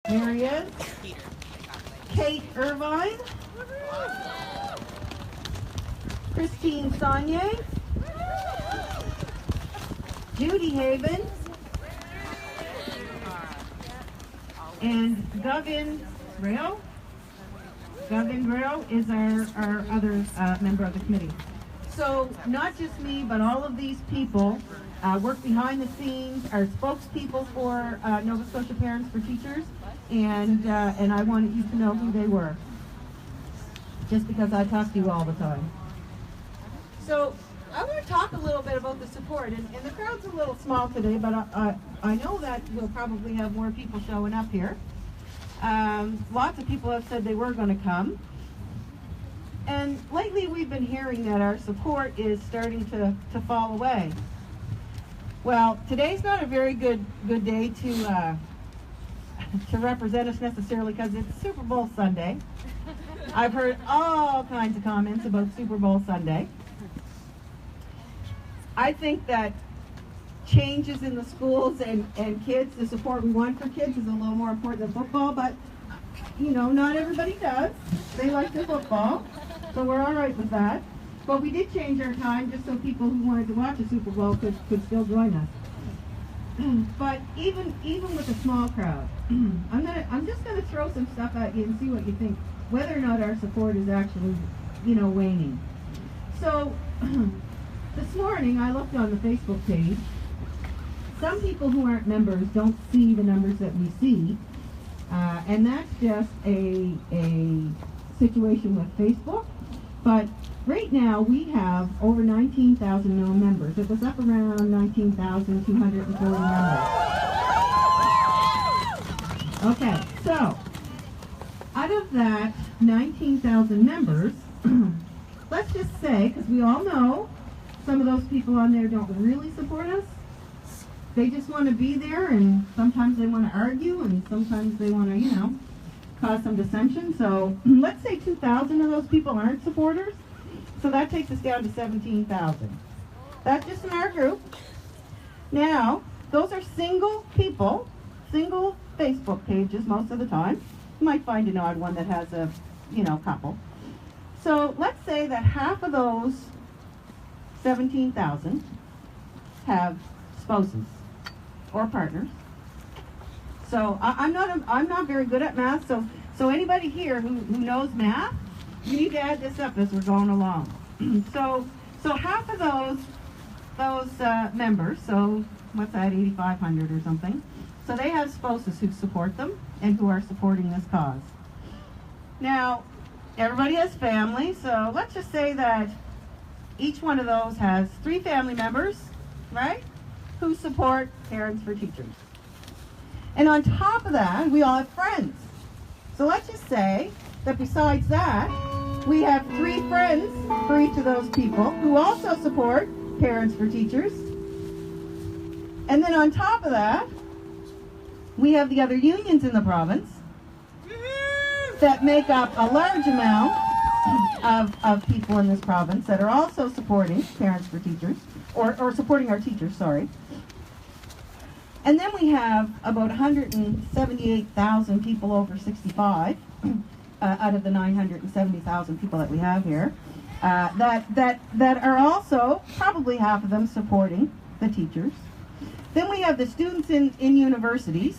There he is. Kate Irvine. Christine Saunier. Judy Haven. And Gavin Rail. Gavin Rail is our other member of the committee. So not just me, but all of these people work behind the scenes, are spokespeople for Nova Scotia Parents for Teachers, and I wanted you to know who they were, just because I talk to you all the time. So I want to talk a little bit about the support, and the crowd's a little small today, but I know that we'll probably have more people showing up here. Lots of people have said they were going to come. And lately we've been hearing that our support is starting to fall away. Well, today's not a very good day to represent us necessarily, because it's Super Bowl Sunday. I've heard all kinds of comments about Super Bowl Sunday. I think that changes in the schools and kids, the support we want for kids is a little more important than football, but you know, not everybody does. They like the football, so we're all right with that. But we did change our time just so people who wanted to watch the Super Bowl could still join us. But even with a small crowd, I'm just gonna throw some stuff at you and see what you think, whether or not our support is actually, you know, waning. So this morning I looked on the Facebook page. Some people who aren't members don't see the numbers that we see, and that's just a situation with Facebook. But right now we have over 19,000 known members. It was up around 19,240 members. Okay, so out of that 19,000 members, let's just say, because we all know some of those people on there don't really support us. They just want to be there, and sometimes they want to argue, and sometimes they want to, you know, cause some dissension. So let's say 2,000 of those people aren't supporters. So that takes us down to 17,000. That's just in our group. Now, those are single people, single Facebook pages most of the time. You might find an odd one that has a, you know, couple. So let's say that half of those 17,000 have spouses or partners. So I'm not very good at math. So anybody here who knows math, you need to add this up as we're going along. So half of those members, so what's that, 8,500 or something. So they have spouses who support them and who are supporting this cause. Now, everybody has family, so let's just say that each one of those has 3 family members, right, who support Parents for Teachers. And on top of that, we all have friends. So let's just say that besides that, we have 3 friends for each of those people who also support Parents for Teachers. And then on top of that, we have the other unions in the province that make up a large amount of people in this province that are also supporting Parents for Teachers, or supporting our teachers, sorry. And then we have about 178,000 people over 65 out of the 970,000 people that we have here that are also, probably half of them, supporting the teachers. Then we have the students in universities,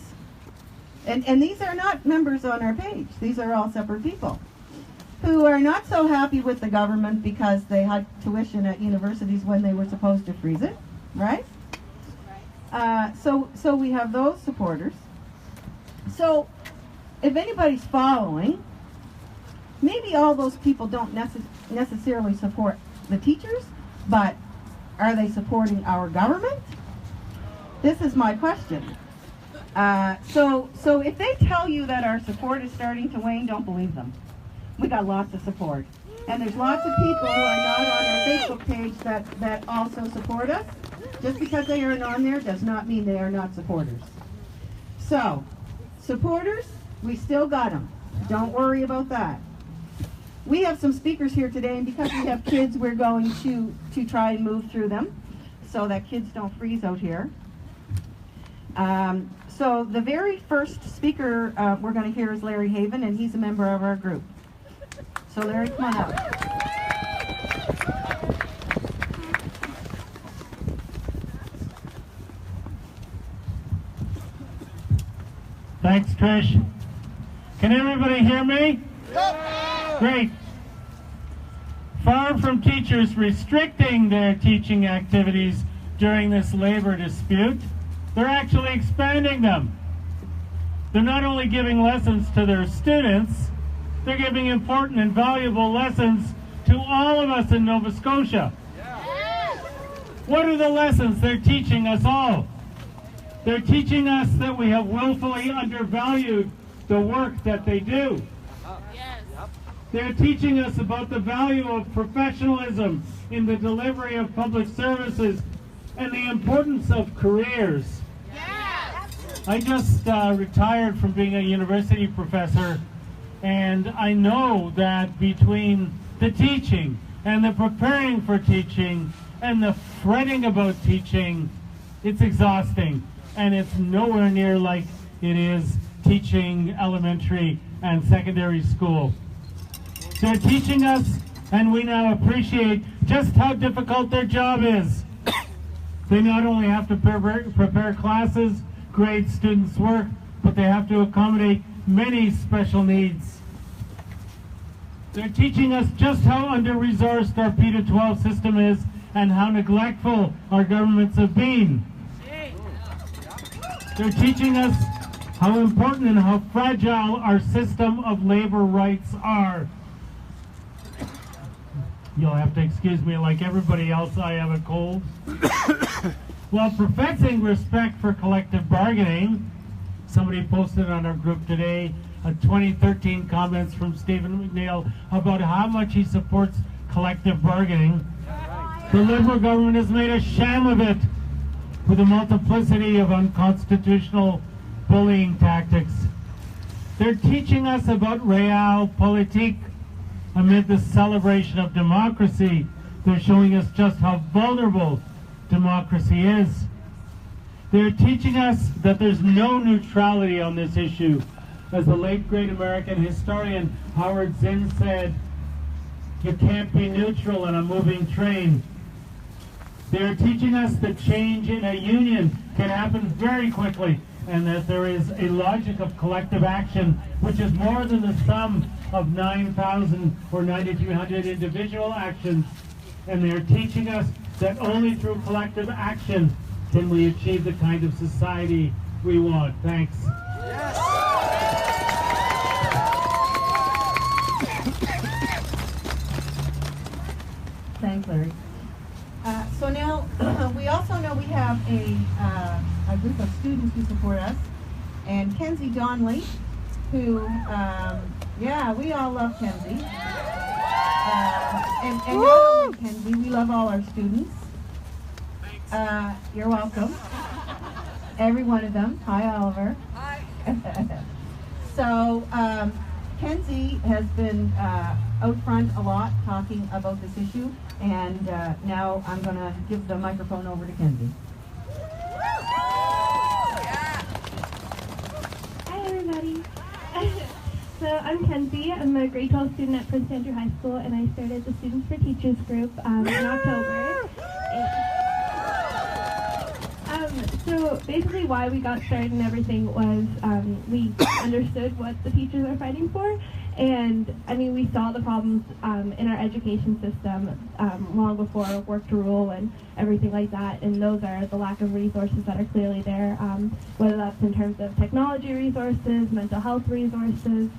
and these are not members on our page. These are all separate people who are not so happy with the government because they had tuition at universities when they were supposed to freeze it, right? So we have those supporters. So if anybody's following, maybe all those people don't necessarily support the teachers, but are they supporting our government? This is my question. So if they tell you that our support is starting to wane, don't believe them. We got lots of support. And there's lots of people who are not on our Facebook page that also support us. Just because they aren't on there does not mean they are not supporters. So, supporters, we still got them. Don't worry about that. We have some speakers here today, and because we have kids, we're going to try and move through them so that kids don't freeze out here. So the very first speaker we're going to hear is Larry Haven, and he's a member of our group. So Larry, come on up. Thanks, Trish. Can everybody hear me? Yep. Great. Far from teachers restricting their teaching activities during this labor dispute, they're actually expanding them. They're not only giving lessons to their students, they're giving important and valuable lessons to all of us in Nova Scotia. Yeah. What are the lessons they're teaching us all? They're teaching us that we have willfully undervalued the work that they do. Yes. They're teaching us about the value of professionalism in the delivery of public services and the importance of careers. Yes. I just retired from being a university professor, and I know that between the teaching and the preparing for teaching and the fretting about teaching, it's exhausting. And it's nowhere near like it is teaching elementary and secondary school. They're teaching us, and we now appreciate just how difficult their job is. They not only have to prepare classes, grade students' work, but they have to accommodate many special needs. They're teaching us just how under-resourced our P-12 system is and how neglectful our governments have been. They're teaching us how important and how fragile our system of labor rights are. You'll have to excuse me, like everybody else, I have a cold. While professing respect for collective bargaining, somebody posted on our group today 2013 comments from Stephen McNeil about how much he supports collective bargaining. The Liberal government has made a sham of it, with a multiplicity of unconstitutional bullying tactics. They're teaching us about realpolitik. Amid the celebration of democracy, they're showing us just how vulnerable democracy is. They're teaching us that there's no neutrality on this issue. As the late great American historian Howard Zinn said, you can't be neutral in a moving train. They're teaching us that change in a union can happen very quickly, and that there is a logic of collective action which is more than the sum of 9,000 or 9,300 individual actions. And they're teaching us that only through collective action can we achieve the kind of society we want. Thanks. Yes. Thanks, Larry. So now, we also know we have a group of students who support us, and Kenzie Donnelly, who, yeah, we all love Kenzie. And not only Kenzie, we love all our students. You're welcome. Every one of them. Hi, Oliver. Hi. So, Kenzie has been out front a lot talking about this issue, and now I'm going to give the microphone over to Kenzie. Hi everybody. So I'm Kenzie. I'm a grade 12 student at Prince Andrew High School, and I started the Students for Teachers group in October. So basically why we got started and everything was we understood what the teachers are fighting for. And I mean, we saw the problems in our education system long before work to rule and everything like that. And those are the lack of resources that are clearly there, whether that's in terms of technology resources, mental health resources.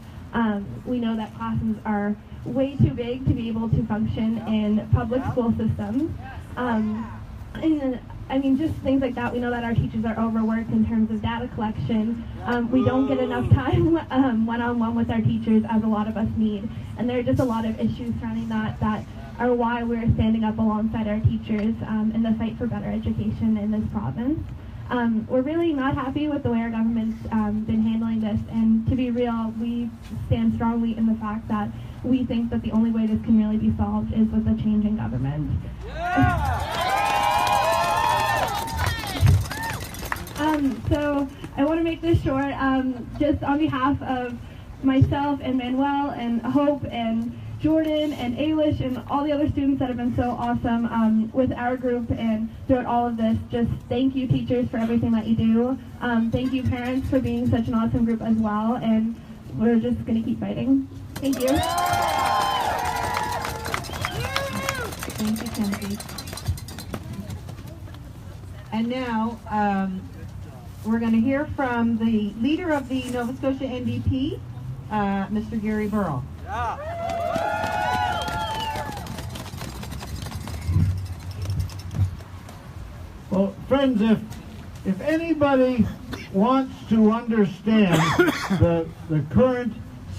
We know that classes are way too big to be able to function in public school systems. And I mean, just things like that. We know that our teachers are overworked in terms of data collection. We don't get enough time one-on-one with our teachers as a lot of us need. And there are just a lot of issues surrounding that are why we're standing up alongside our teachers in the fight for better education in this province. We're really not happy with the way our government's been handling this. And to be real, we stand strongly in the fact that we think that the only way this can really be solved is with a change in government. So I want to make this short. Just on behalf of myself and Manuel and Hope and Jordan and Ailish and all the other students that have been so awesome with our group and throughout all of this, just thank you teachers for everything that you do. Thank you parents for being such an awesome group as well, and we're just going to keep fighting. Thank you. Thank you, Kenzie. And now we're going to hear from the leader of the Nova Scotia NDP, Mr. Gary Burrell. Well, friends, if anybody wants to understand the current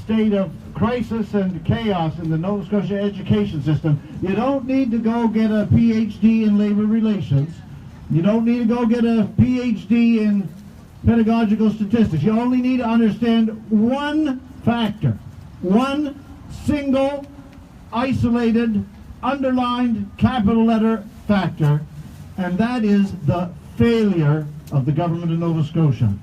state of crisis and chaos in the Nova Scotia education system, you don't need to go get a PhD in labor relations. You don't need to go get a PhD in pedagogical statistics. You only need to understand one factor, one single, isolated, underlined, capital letter factor, and that is the failure of the government of Nova Scotia.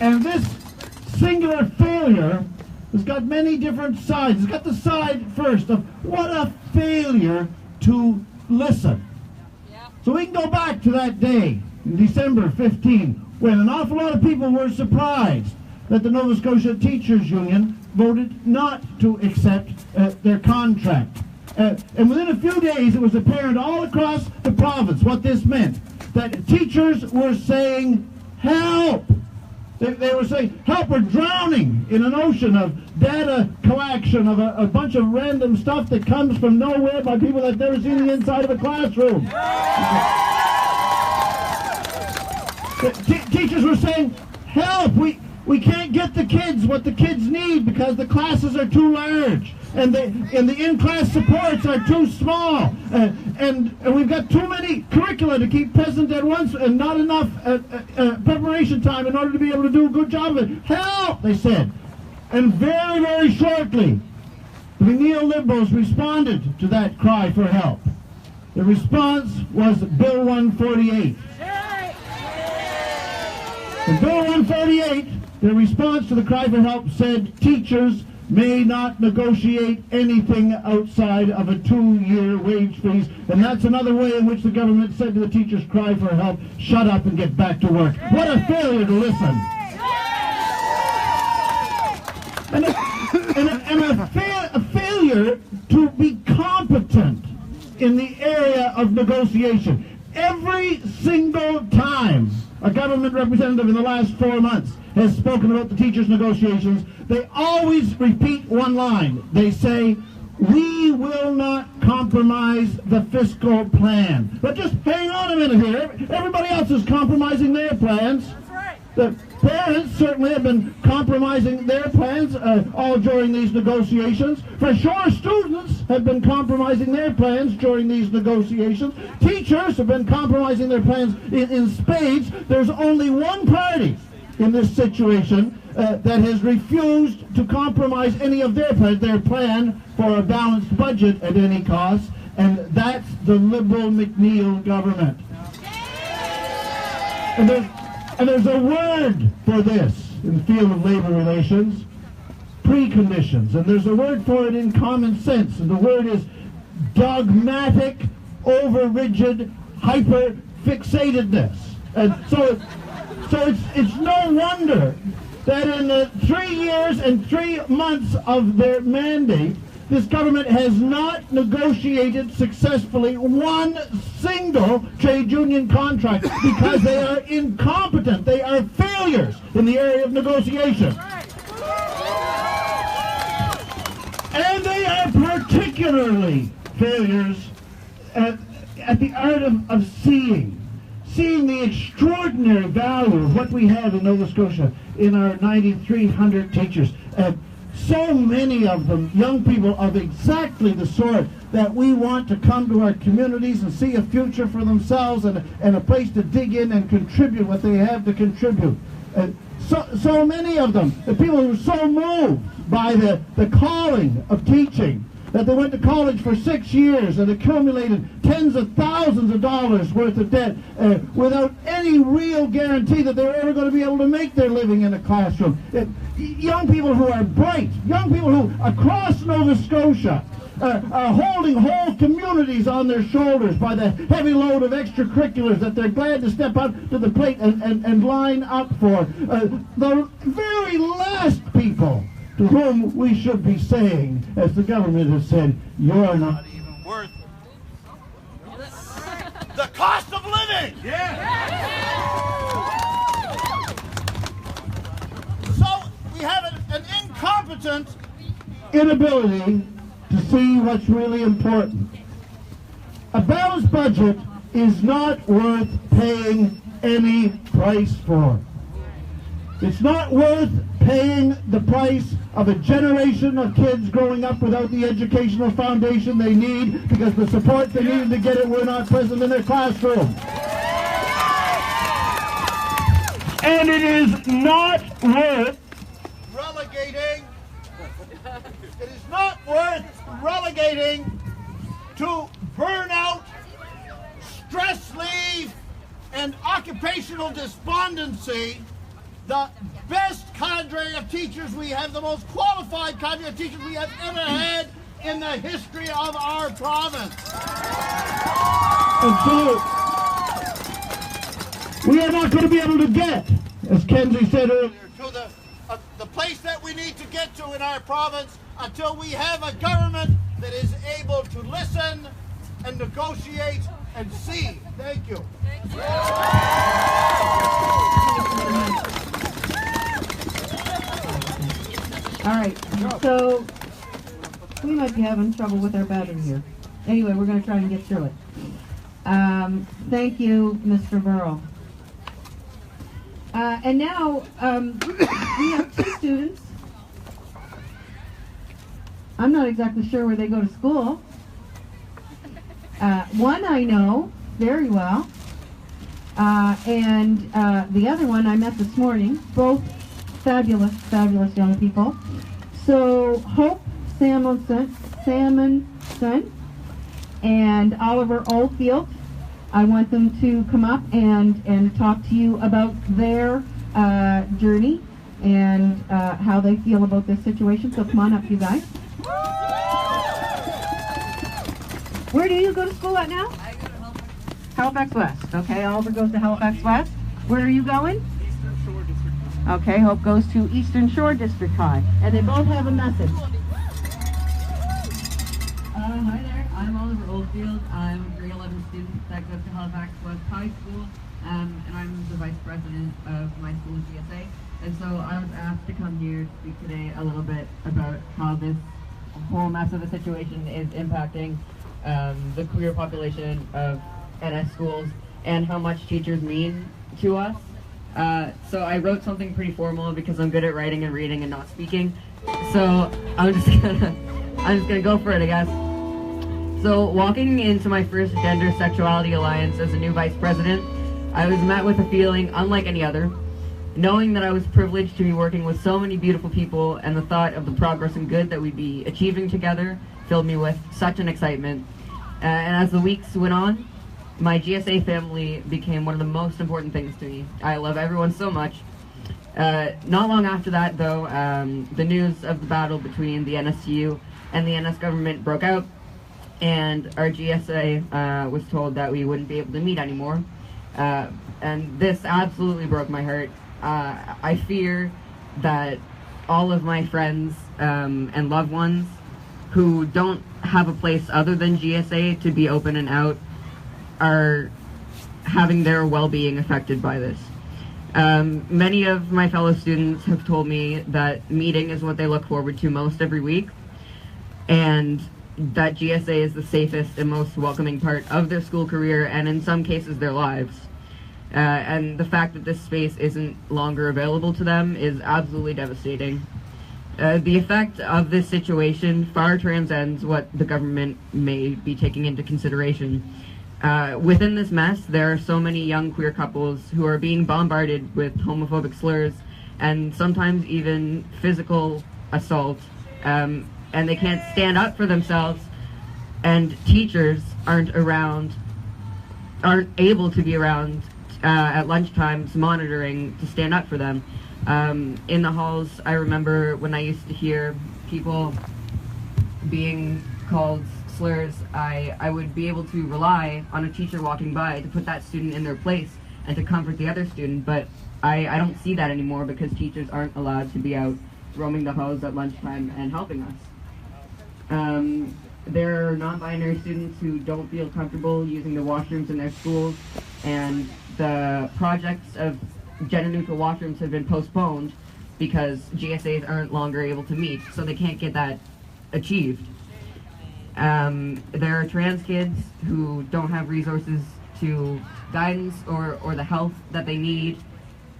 And this singular failure has got many different sides. It's got the side first of what a failure to listen. So we can go back to that day in December 15 when an awful lot of people were surprised that the Nova Scotia Teachers Union voted not to accept their contract. And within a few days it was apparent all across the province what this meant. That teachers were saying, help! They were saying, help, we're drowning in an ocean of data collection, of a bunch of random stuff that comes from nowhere by people that have never seen the inside of a classroom. Teachers were saying, help, we can't get the kids what the kids need because the classes are too large and the in-class supports are too small and we've got too many curricula to keep present at once and not enough preparation time in order to be able to do a good job of it. Help, they said. And very, very shortly, the neo-liberals responded to that cry for help. The response was Bill 148. In Bill 148, the response to the cry for help said teachers may not negotiate anything outside of a 2-year wage freeze. And that's another way in which the government said to the teachers' cry for help, shut up and get back to work. What a failure to listen. And a failure to be competent in the area of negotiation. Every single time a government representative in the last 4 months has spoken about the teachers' negotiations, they always repeat one line. They say, we will not compromise the fiscal plan. But just hang on a minute here. Everybody else is compromising their plans. That's right. The parents certainly have been compromising their plans all during these negotiations. For sure, students have been compromising their plans during these negotiations. Teachers have been compromising their plans in spades. There's only one party in this situation that has refused to compromise any of their plan for a balanced budget at any cost, and that's the Liberal McNeil government. And there's a word for this in the field of labor relations, preconditions, and there's a word for it in common sense, and the word is dogmatic, over-rigid, hyper-fixatedness. And so it's no wonder that in the 3 years and 3 months of their mandate, this government has not negotiated successfully one single trade union contract because they are incompetent. They are failures in the area of negotiation. And they are particularly failures at the art of seeing the extraordinary value of what we have in Nova Scotia in our 9,300 teachers. So many of them, young people of exactly the sort that we want to come to our communities and see a future for themselves and a place to dig in and contribute what they have to contribute. So many of them, the people who are so moved by the calling of teaching, that they went to college for 6 years and accumulated tens of thousands of dollars worth of debt without any real guarantee that they were ever going to be able to make their living in a classroom. Young people who are bright, young people who across Nova Scotia are holding whole communities on their shoulders by the heavy load of extracurriculars that they're glad to step up to the plate and line up for. The very last people to whom we should be saying, as the government has said, you're not even worth the cost of living. So we have an incompetent inability to see what's really important. A balanced budget is not worth paying any price for. It's not worth paying the price of a generation of kids growing up without the educational foundation they need because the support they needed to get it were not present in their classroom. And it is not worth relegating. It is not worth relegating to burnout, stress leave, and occupational despondency the best cadre of teachers we have, the most qualified cadre of teachers we have ever had in the history of our province. And so, we are not going to be able to get, as Kenzie said earlier, to the place that we need to get to in our province until we have a government that is able to listen and negotiate and see. Thank you. Thank you. All right, so we might be having trouble with our battery here. Anyway, we're going to try and get through it. Thank you, Mr. Burrow. And now we have two students. I'm not exactly sure where they go to school. One I know very well, and the other one I met this morning. Both fabulous, fabulous young people. So Hope Salmonson and Oliver Oldfield, I want them to come up and talk to you about their journey and how they feel about this situation. So come on up, you guys. Where do you go to school at now? I go to Halifax West. Okay, Oliver goes to Halifax West. Where are you going? Eastern Shore District. Okay, Hope goes to Eastern Shore District High. And they both have a message. Hi there, I'm Oliver Oldfield. I'm a grade 11 student that goes to Halifax West High School, and I'm the vice president of my school's GSA. And so I was asked to come here to speak today a little bit about how this whole mess of a situation is impacting the queer population of NS schools and how much teachers mean to us. So I wrote something pretty formal because I'm good at writing and reading and not speaking. So I'm just gonna go for it, I guess. So walking into my first gender sexuality alliance as a new vice president, I was met with a feeling unlike any other. Knowing that I was privileged to be working with so many beautiful people and the thought of the progress and good that we'd be achieving together filled me with such an excitement. And as the weeks went on, my GSA family became one of the most important things to me. I love everyone so much. Not long after that, though, the news of the battle between the NSU and the NS government broke out, and our GSA was told that we wouldn't be able to meet anymore. And this absolutely broke my heart. I fear that all of my friends and loved ones who don't have a place other than GSA to be open and out are having their well-being affected by this. Many of my fellow students have told me that meeting is what they look forward to most every week, and that GSA is the safest and most welcoming part of their school career, and in some cases their lives. And the fact that this space isn't longer available to them is absolutely devastating. The effect of this situation far transcends what the government may be taking into consideration. Within this mess, there are so many young queer couples who are being bombarded with homophobic slurs and sometimes even physical assault. and they can't stand up for themselves, and teachers aren't able to be around at lunchtimes monitoring to stand up for them. In the halls, I remember when I used to hear people being called slurs, I would be able to rely on a teacher walking by to put that student in their place and to comfort the other student, but I don't see that anymore because teachers aren't allowed to be out roaming the halls at lunchtime and helping us. There are non-binary students who don't feel comfortable using the washrooms in their schools, and the projects of gender-neutral washrooms have been postponed because GSAs aren't longer able to meet, so they can't get that achieved. There are trans kids who don't have resources to guidance or the health that they need.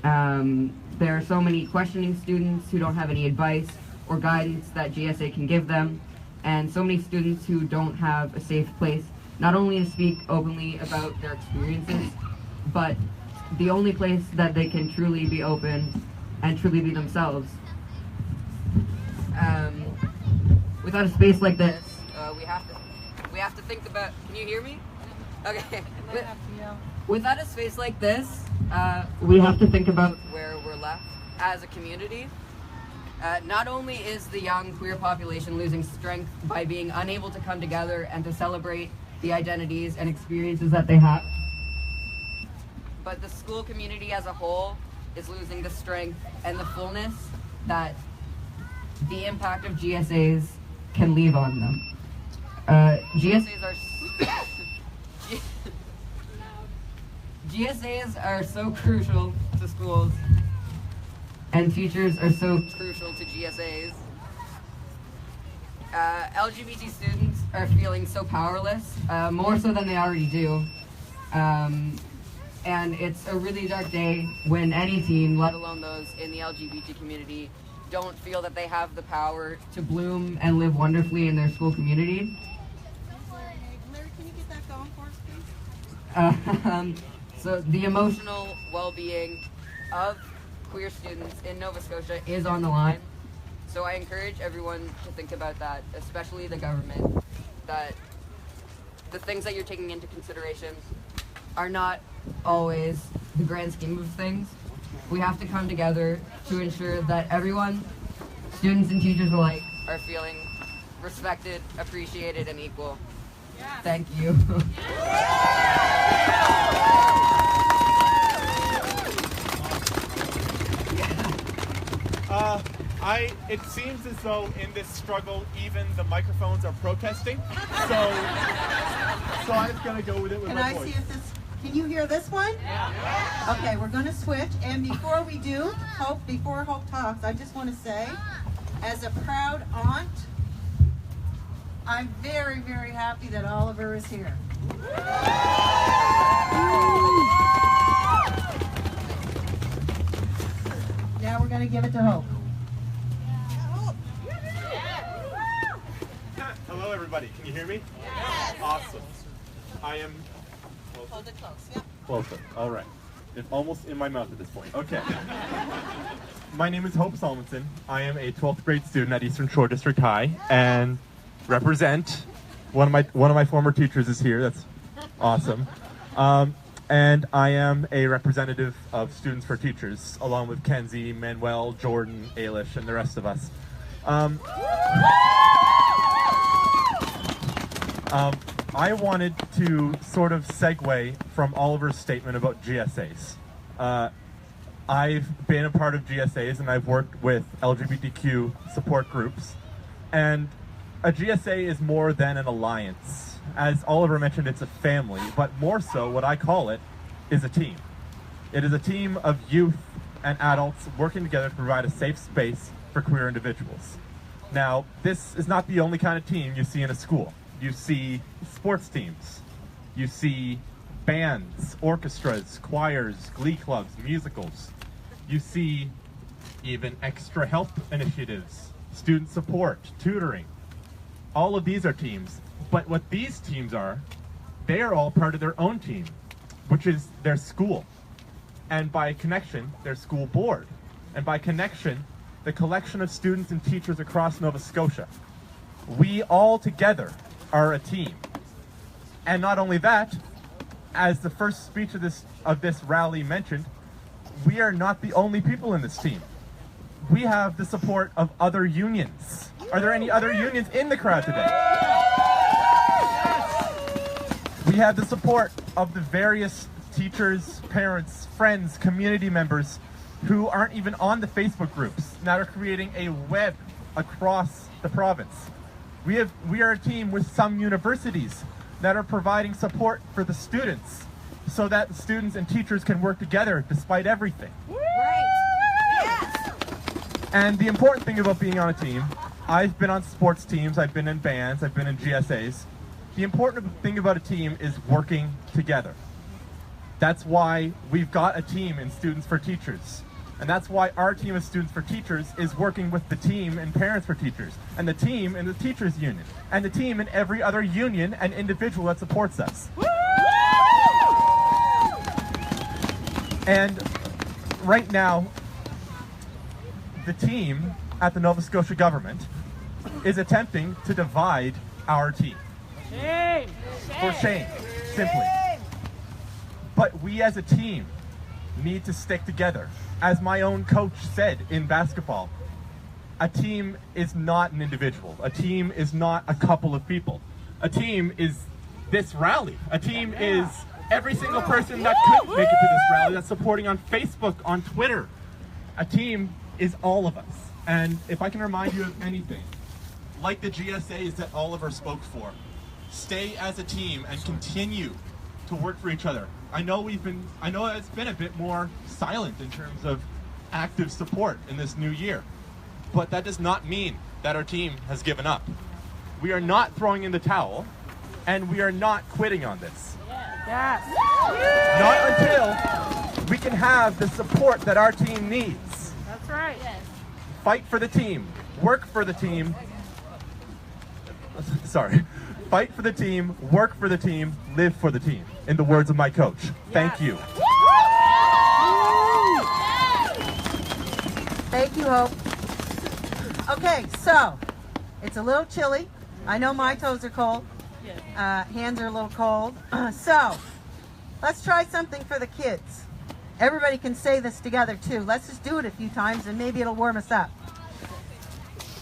There are so many questioning students who don't have any advice or guidance that GSA can give them, and so many students who don't have a safe place, not only to speak openly about their experiences, but the only place that they can truly be open and truly be themselves. Without a space like this, we have to think about. Can you hear me? Okay. Without a space like this, we have to think about where we're left as a community. Not only is the young queer population losing strength by being unable to come together and to celebrate the identities and experiences that they have, but the school community as a whole is losing the strength and the fullness that the impact of GSAs can leave on them. GSAs are so crucial to schools, and teachers are so crucial to GSAs. LGBT students are feeling so powerless, more so than they already do. And it's a really dark day when any teen, let alone those in the LGBT community, don't feel that they have the power to bloom and live wonderfully in their school community. Larry, can you get that going for us, please? So the emotional well-being of queer students in Nova Scotia is on the line. So I encourage everyone to think about that, especially the government, that the things that you're taking into consideration are not always the grand scheme of things. We have to come together to ensure that everyone, students and teachers alike, are feeling respected, appreciated, and equal. Yeah. Thank you. It seems as though in this struggle, even the microphones are protesting. So I'm just gonna go with it with my voice. Can I see if this? Can you hear this one? Yeah. Okay, we're going to switch. And before we do, before Hope talks, I just want to say, as a proud aunt, I'm very, very happy that Oliver is here. Now we're going to give it to Hope. Hello, everybody. Can you hear me? Yes. Awesome. I am. Hold it close. Yep. Closer. All right. It's almost in my mouth at this point. Okay. My name is Hope Solmonson. I am a 12th grade student at Eastern Shore District High and represent one of my former teachers is here. That's awesome. And I am a representative of Students for Teachers, along with Kenzie, Manuel, Jordan, Ailish, and the rest of us. I wanted to sort of segue from Oliver's statement about GSAs. I've been a part of GSAs and I've worked with LGBTQ support groups. And a GSA is more than an alliance. As Oliver mentioned, it's a family, but more so, what I call it is a team. It is a team of youth and adults working together to provide a safe space for queer individuals. Now, this is not the only kind of team you see in a school. You see sports teams, you see bands, orchestras, choirs, glee clubs, musicals. You see even extra help initiatives, student support, tutoring. All of these are teams, but what these teams are, they are all part of their own team, which is their school. And by connection, their school board. And by connection, the collection of students and teachers across Nova Scotia. We all together are a team. And not only that, as the first speech of this rally mentioned, we are not the only people in this team. We have the support of other unions. Are there any other unions in the crowd today? We have the support of the various teachers, parents, friends, community members who aren't even on the Facebook groups, that are creating a web across the province. We are a team with some universities that are providing support for the students so that the students and teachers can work together despite everything. And the important thing about being on a team, I've been on sports teams, I've been in bands, I've been in GSAs. The important thing about a team is working together. That's why we've got a team in Students for Teachers. And that's why our team of Students for Teachers is working with the team in Parents for Teachers, and the team in the Teachers Union, and the team in every other union and individual that supports us. And right now, the team at the Nova Scotia government is attempting to divide our team. Shame. For shame, simply. But we as a team need to stick together. As my own coach said in basketball, a team is not an individual. A team is not a couple of people. A team is this rally. A team is every single person that couldn't make it to this rally, that's supporting on Facebook, on Twitter. A team is all of us. And if I can remind you of anything, like the GSAs that Oliver spoke for, stay as a team and continue to work for each other. I know it's been a bit more silent in terms of active support in this new year, but that does not mean that our team has given up. We are not throwing in the towel, and we are not quitting on this. Not until we can have the support that our team needs. That's right. Fight for the team, work for the team. Sorry. Fight for the team, work for the team, live for the team. In the words of my coach. Thank you. Thank you, Hope. Okay, so it's a little chilly. I know my toes are cold. Hands are a little cold. So let's try something for the kids. Everybody can say this together too. Let's just do it a few times and maybe it'll warm us up.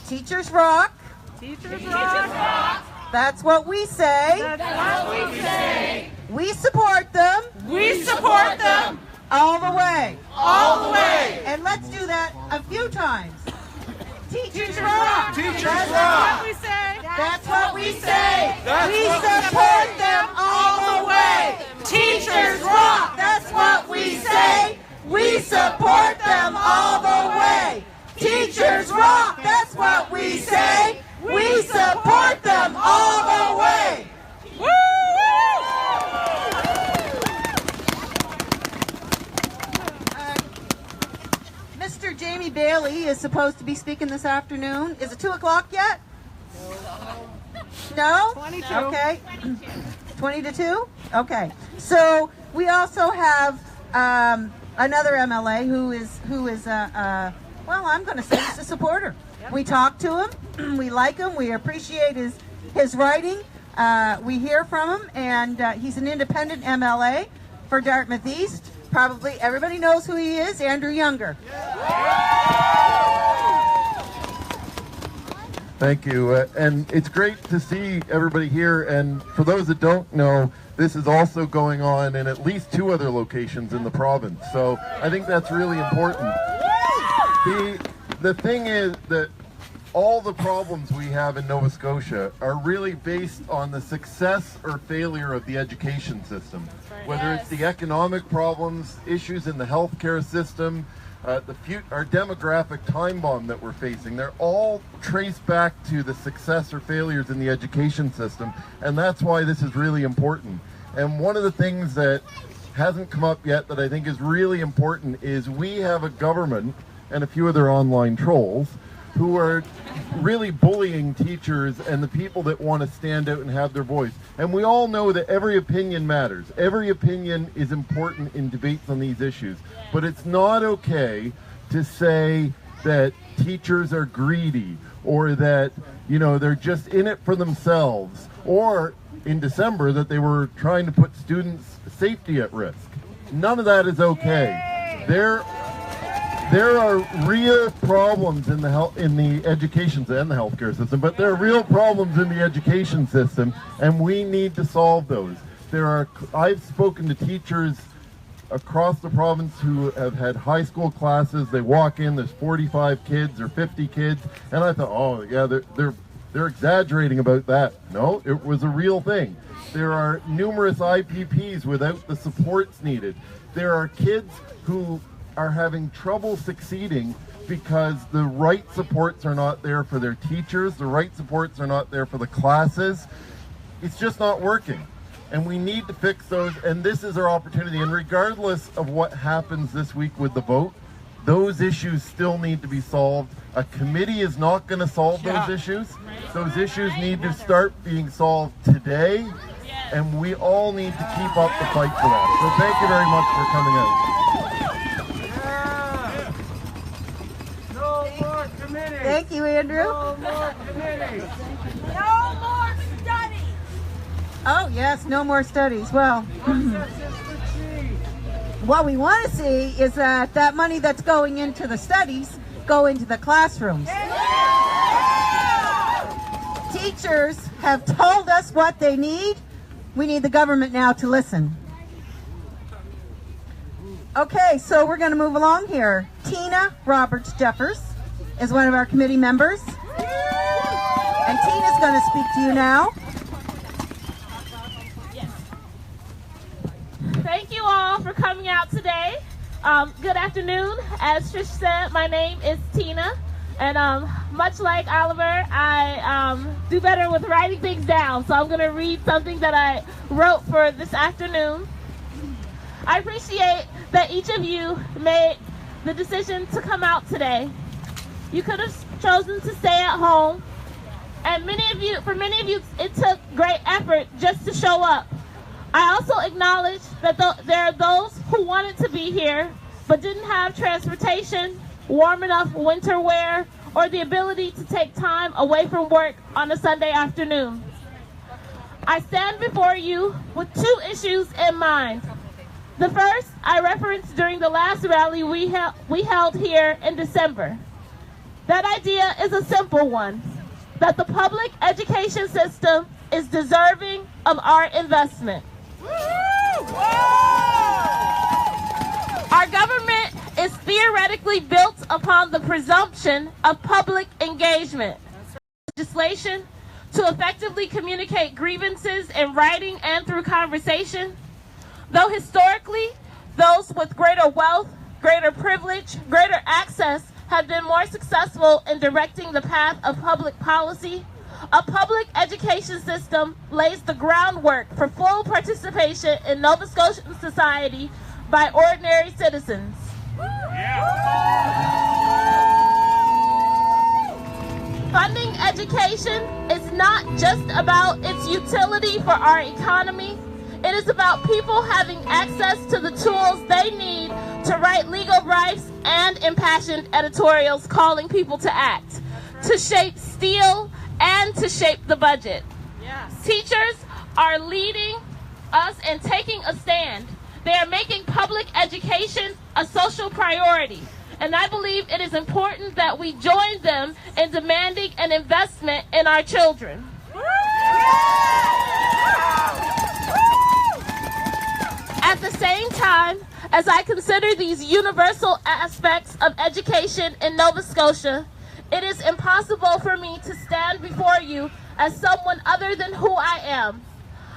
Teachers rock. Teachers rock. That's what we say. That's what we say. We support them. We support them All the way. all the way. And let's do that a few times. Teachers rock. Teachers That's rock. what we say. That's what we say. That's We what we support say. them all the way. Teachers rock. That's what we say. We support them all the way. Teachers rock. That's what we say. We support them all the way. Mr. Jamie Bailey is supposed to be speaking this afternoon. Is it 2 o'clock yet? No? 22. Okay. 20 to 2? Okay. So we also have another MLA who is well, I'm going to say he's a supporter. We talk to him. We like him. We appreciate his writing. We hear from him, and he's an independent MLA for Dartmouth East. Probably everybody knows who he is, Andrew Younger. Thank you. And it's great to see everybody here. And for those that don't know, this is also going on in at least 2 other locations in the province. So I think that's really important. The thing is that all the problems we have in Nova Scotia are really based on the success or failure of the education system. Whether it's the economic problems, issues in the healthcare system, our demographic time bomb that we're facing, they're all traced back to the success or failures in the education system, and that's why this is really important. And one of the things that hasn't come up yet that I think is really important is we have a government and a few other online trolls who are really bullying teachers and the people that want to stand out and have their voice. And we all know that every opinion matters. Every opinion is important in debates on these issues. But it's not okay to say that teachers are greedy, or that, you know, they're just in it for themselves, or in December that they were trying to put students' safety at risk. None of that is okay. There are real problems in the education and the healthcare system, but there are real problems in the education system, and we need to solve those. I've spoken to teachers across the province who have had high school classes. They walk in, there's 45 kids or 50 kids, and I thought, oh yeah, they're exaggerating about that. No, it was a real thing. There are numerous IPPs without the supports needed. There are kids who are having trouble succeeding because the right supports are not there for their teachers, the right supports are not there for the classes. It's just not working. And we need to fix those, and this is our opportunity. And regardless of what happens this week with the vote, those issues still need to be solved. A committee is not going to solve those issues. Those issues need to start being solved today, and we all need to keep up the fight for that. So thank you very much for coming out. No more committees. Thank you, Andrew. No more committees. No more study. Oh, yes, no more studies. Well, what we want to see is that money that's going into the studies go into the classrooms. Teachers have told us what they need. We need the government now to listen. Okay, so we're going to move along here. Tina Roberts-Jeffers is one of our committee members. And Tina's going to speak to you now. Thank you all for coming out today. Good afternoon. As Trish said, my name is Tina, and much like Oliver, I do better with writing things down, so I'm going to read something that I wrote for this afternoon. I appreciate that each of you made the decision to come out today. You could have chosen to stay at home, and for many of you, it took great effort just to show up. I also acknowledge that there are those who wanted to be here but didn't have transportation, warm enough winter wear, or the ability to take time away from work on a Sunday afternoon. I stand before you with two issues in mind. The first I referenced during the last rally we held here in December. That idea is a simple one, that the public education system is deserving of our investment. Our government is theoretically built upon the presumption of public engagement. Legislation to effectively communicate grievances in writing and through conversation. Though historically, those with greater wealth, greater privilege, greater access have been more successful in directing the path of public policy, a public education system lays the groundwork for full participation in Nova Scotian society by ordinary citizens. Funding education is not just about its utility for our economy. It is about people having access to the tools they need to write legal briefs and impassioned editorials calling people to act, to shape steel, and to shape the budget. Yes. Teachers are leading us and taking a stand. They are making public education a social priority. And I believe it is important that we join them in demanding an investment in our children. At the same time, as I consider these universal aspects of education in Nova Scotia, it is impossible for me to stand before you as someone other than who I am.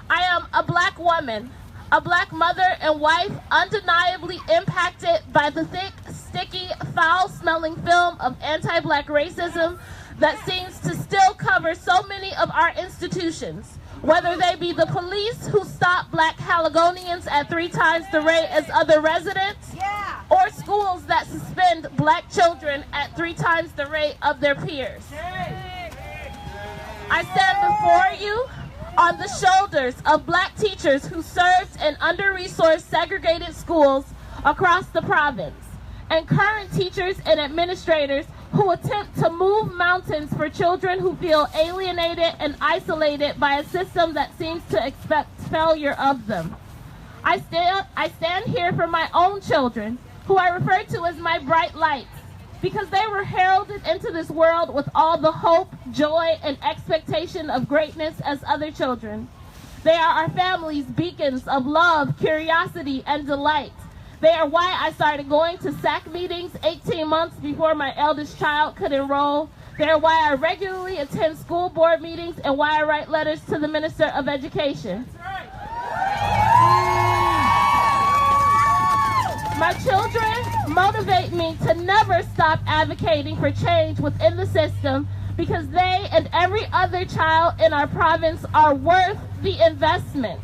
I am a Black woman, a Black mother and wife, undeniably impacted by the thick, sticky, foul-smelling film of anti-Black racism that seems to still cover so many of our institutions, whether they be the police who stop Black Haligonians at 3 times the rate as other residents, or schools that suspend Black children at 3 times the rate of their peers. I stand before you on the shoulders of Black teachers who served in under-resourced segregated schools across the province, and current teachers and administrators who attempt to move mountains for children who feel alienated and isolated by a system that seems to expect failure of them. I stand here for my own children, who I refer to as my bright lights, because they were heralded into this world with all the hope, joy, and expectation of greatness as other children. They are our family's beacons of love, curiosity, and delight. They are why I started going to SAC meetings 18 months before my eldest child could enroll. They are why I regularly attend school board meetings and why I write letters to the Minister of Education. My children motivate me to never stop advocating for change within the system, because they and every other child in our province are worth the investment.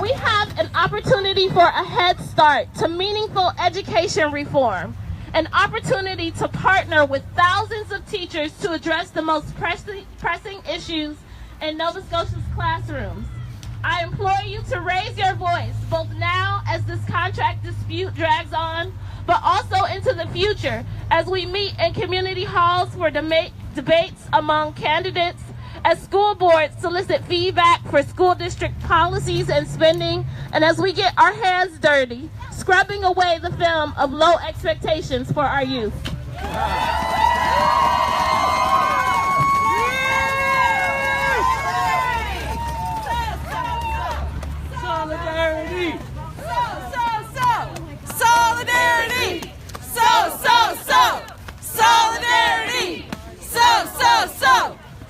We have an opportunity for a head start to meaningful education reform, an opportunity to partner with thousands of teachers to address the most pressing issues in Nova Scotia's classrooms. I implore you to raise your voice, both now as this contract dispute drags on, but also into the future as we meet in community halls for debates among candidates, as school boards solicit feedback for school district policies and spending, and as we get our hands dirty, scrubbing away the film of low expectations for our youth. Solidarity! Solidarity! Solidarity!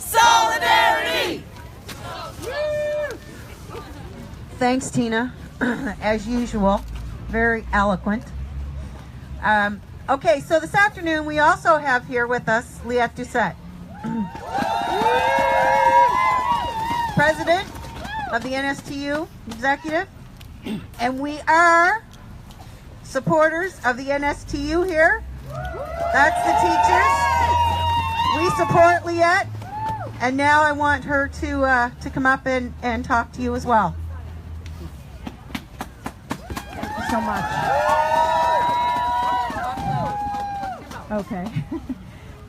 Solidarity! Thanks, Tina. As usual, very eloquent. Okay, so this afternoon we also have here with us Liette Doucette, President of the NSTU Executive, and we are supporters of the NSTU here. That's the teachers. We support Liette, and now I want her to come up and talk to you as well. Thank you so much. Okay.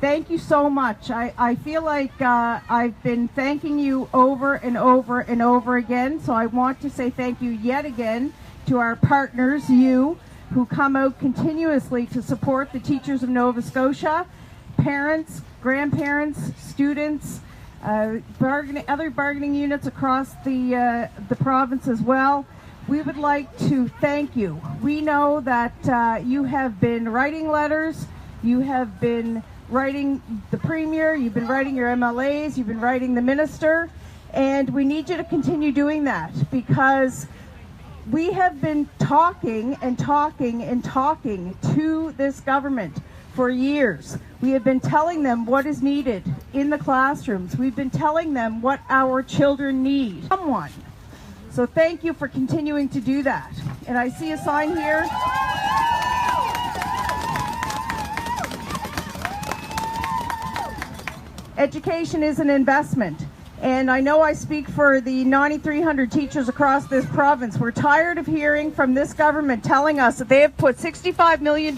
Thank you so much. I feel like I've been thanking you over and over and over again, so I want to say thank you yet again to our partners, you, who come out continuously to support the teachers of Nova Scotia, parents, grandparents, students, other bargaining units across the province as well. We would like to thank you. We know that you have been writing letters, you have been writing the Premier, you've been writing your MLAs, you've been writing the Minister, and we need you to continue doing that, because we have been talking and talking and talking to this government for years. We have been telling them what is needed in the classrooms. We've been telling them what our children need. Someone. So thank you for continuing to do that. And I see a sign here. Education is an investment. And I know I speak for the 9,300 teachers across this province. We're tired of hearing from this government telling us that they have put $65 million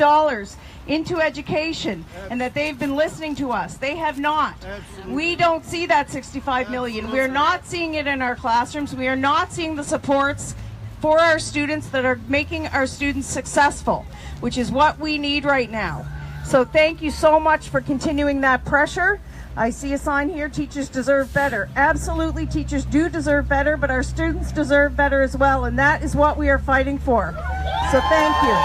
into education and that they've been listening to us. They have not. Absolutely. We don't see that $65 million. We're not seeing it in our classrooms. We are not seeing the supports for our students that are making our students successful, which is what we need right now. So thank you so much for continuing that pressure. I see a sign here, teachers deserve better. Absolutely, teachers do deserve better, but our students deserve better as well, and that is what we are fighting for. So thank you.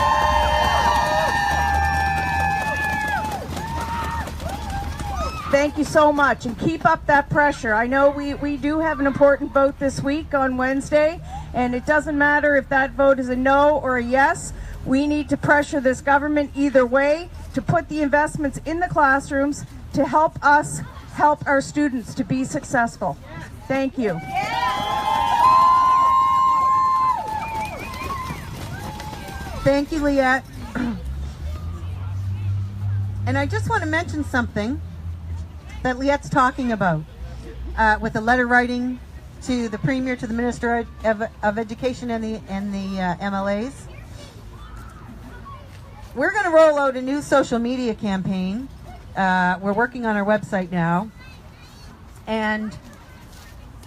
Thank you so much, and keep up that pressure. I know we do have an important vote this week on Wednesday, and it doesn't matter if that vote is a no or a yes. We need to pressure this government either way to put the investments in the classrooms to help us help our students to be successful. Thank you. Thank you, Liette. And I just want to mention something that Liette's talking about with the letter writing to the Premier, to the Minister of Education and the MLAs. we're going to roll out a new social media campaign. We're working on our website now. And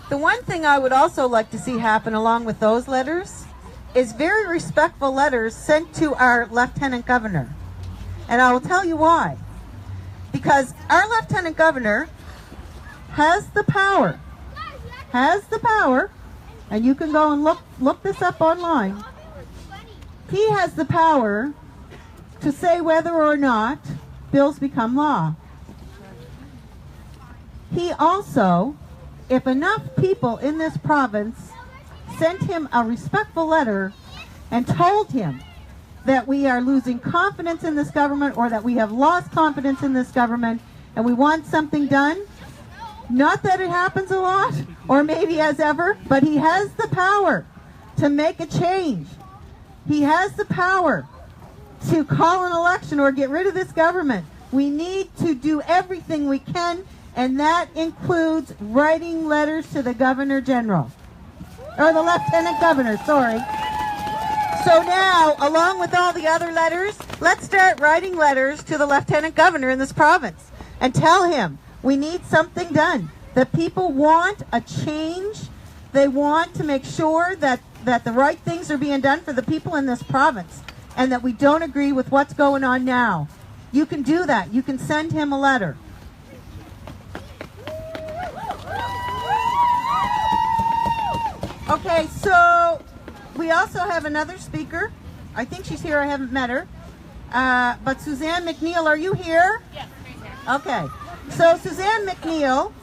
the one thing I would also like to see happen along with those letters is very respectful letters sent to our Lieutenant Governor. And I will tell you why. Because our Lieutenant Governor has the power, and you can go and look this up online. He has the power to say whether or not bills become law. He also, if enough people in this province sent him a respectful letter and told him that we are losing confidence in this government, or that we have lost confidence in this government and we want something done, not that it happens a lot or maybe as ever, but he has the power to make a change. He has the power to call an election or get rid of this government. We need to do everything we can, and that includes writing letters to the Governor General, or the Lieutenant Governor, sorry. So now, along with all the other letters, let's start writing letters to the Lieutenant Governor in this province and tell him we need something done. The people want a change. They want to make sure that the right things are being done for the people in this province, and that we don't agree with what's going on now. You can do that. You can send him a letter. Okay, so we also have another speaker. I think she's here. I haven't met her. But Suzanne McNeil, are you here? Yes, right Okay. here. So Suzanne McNeil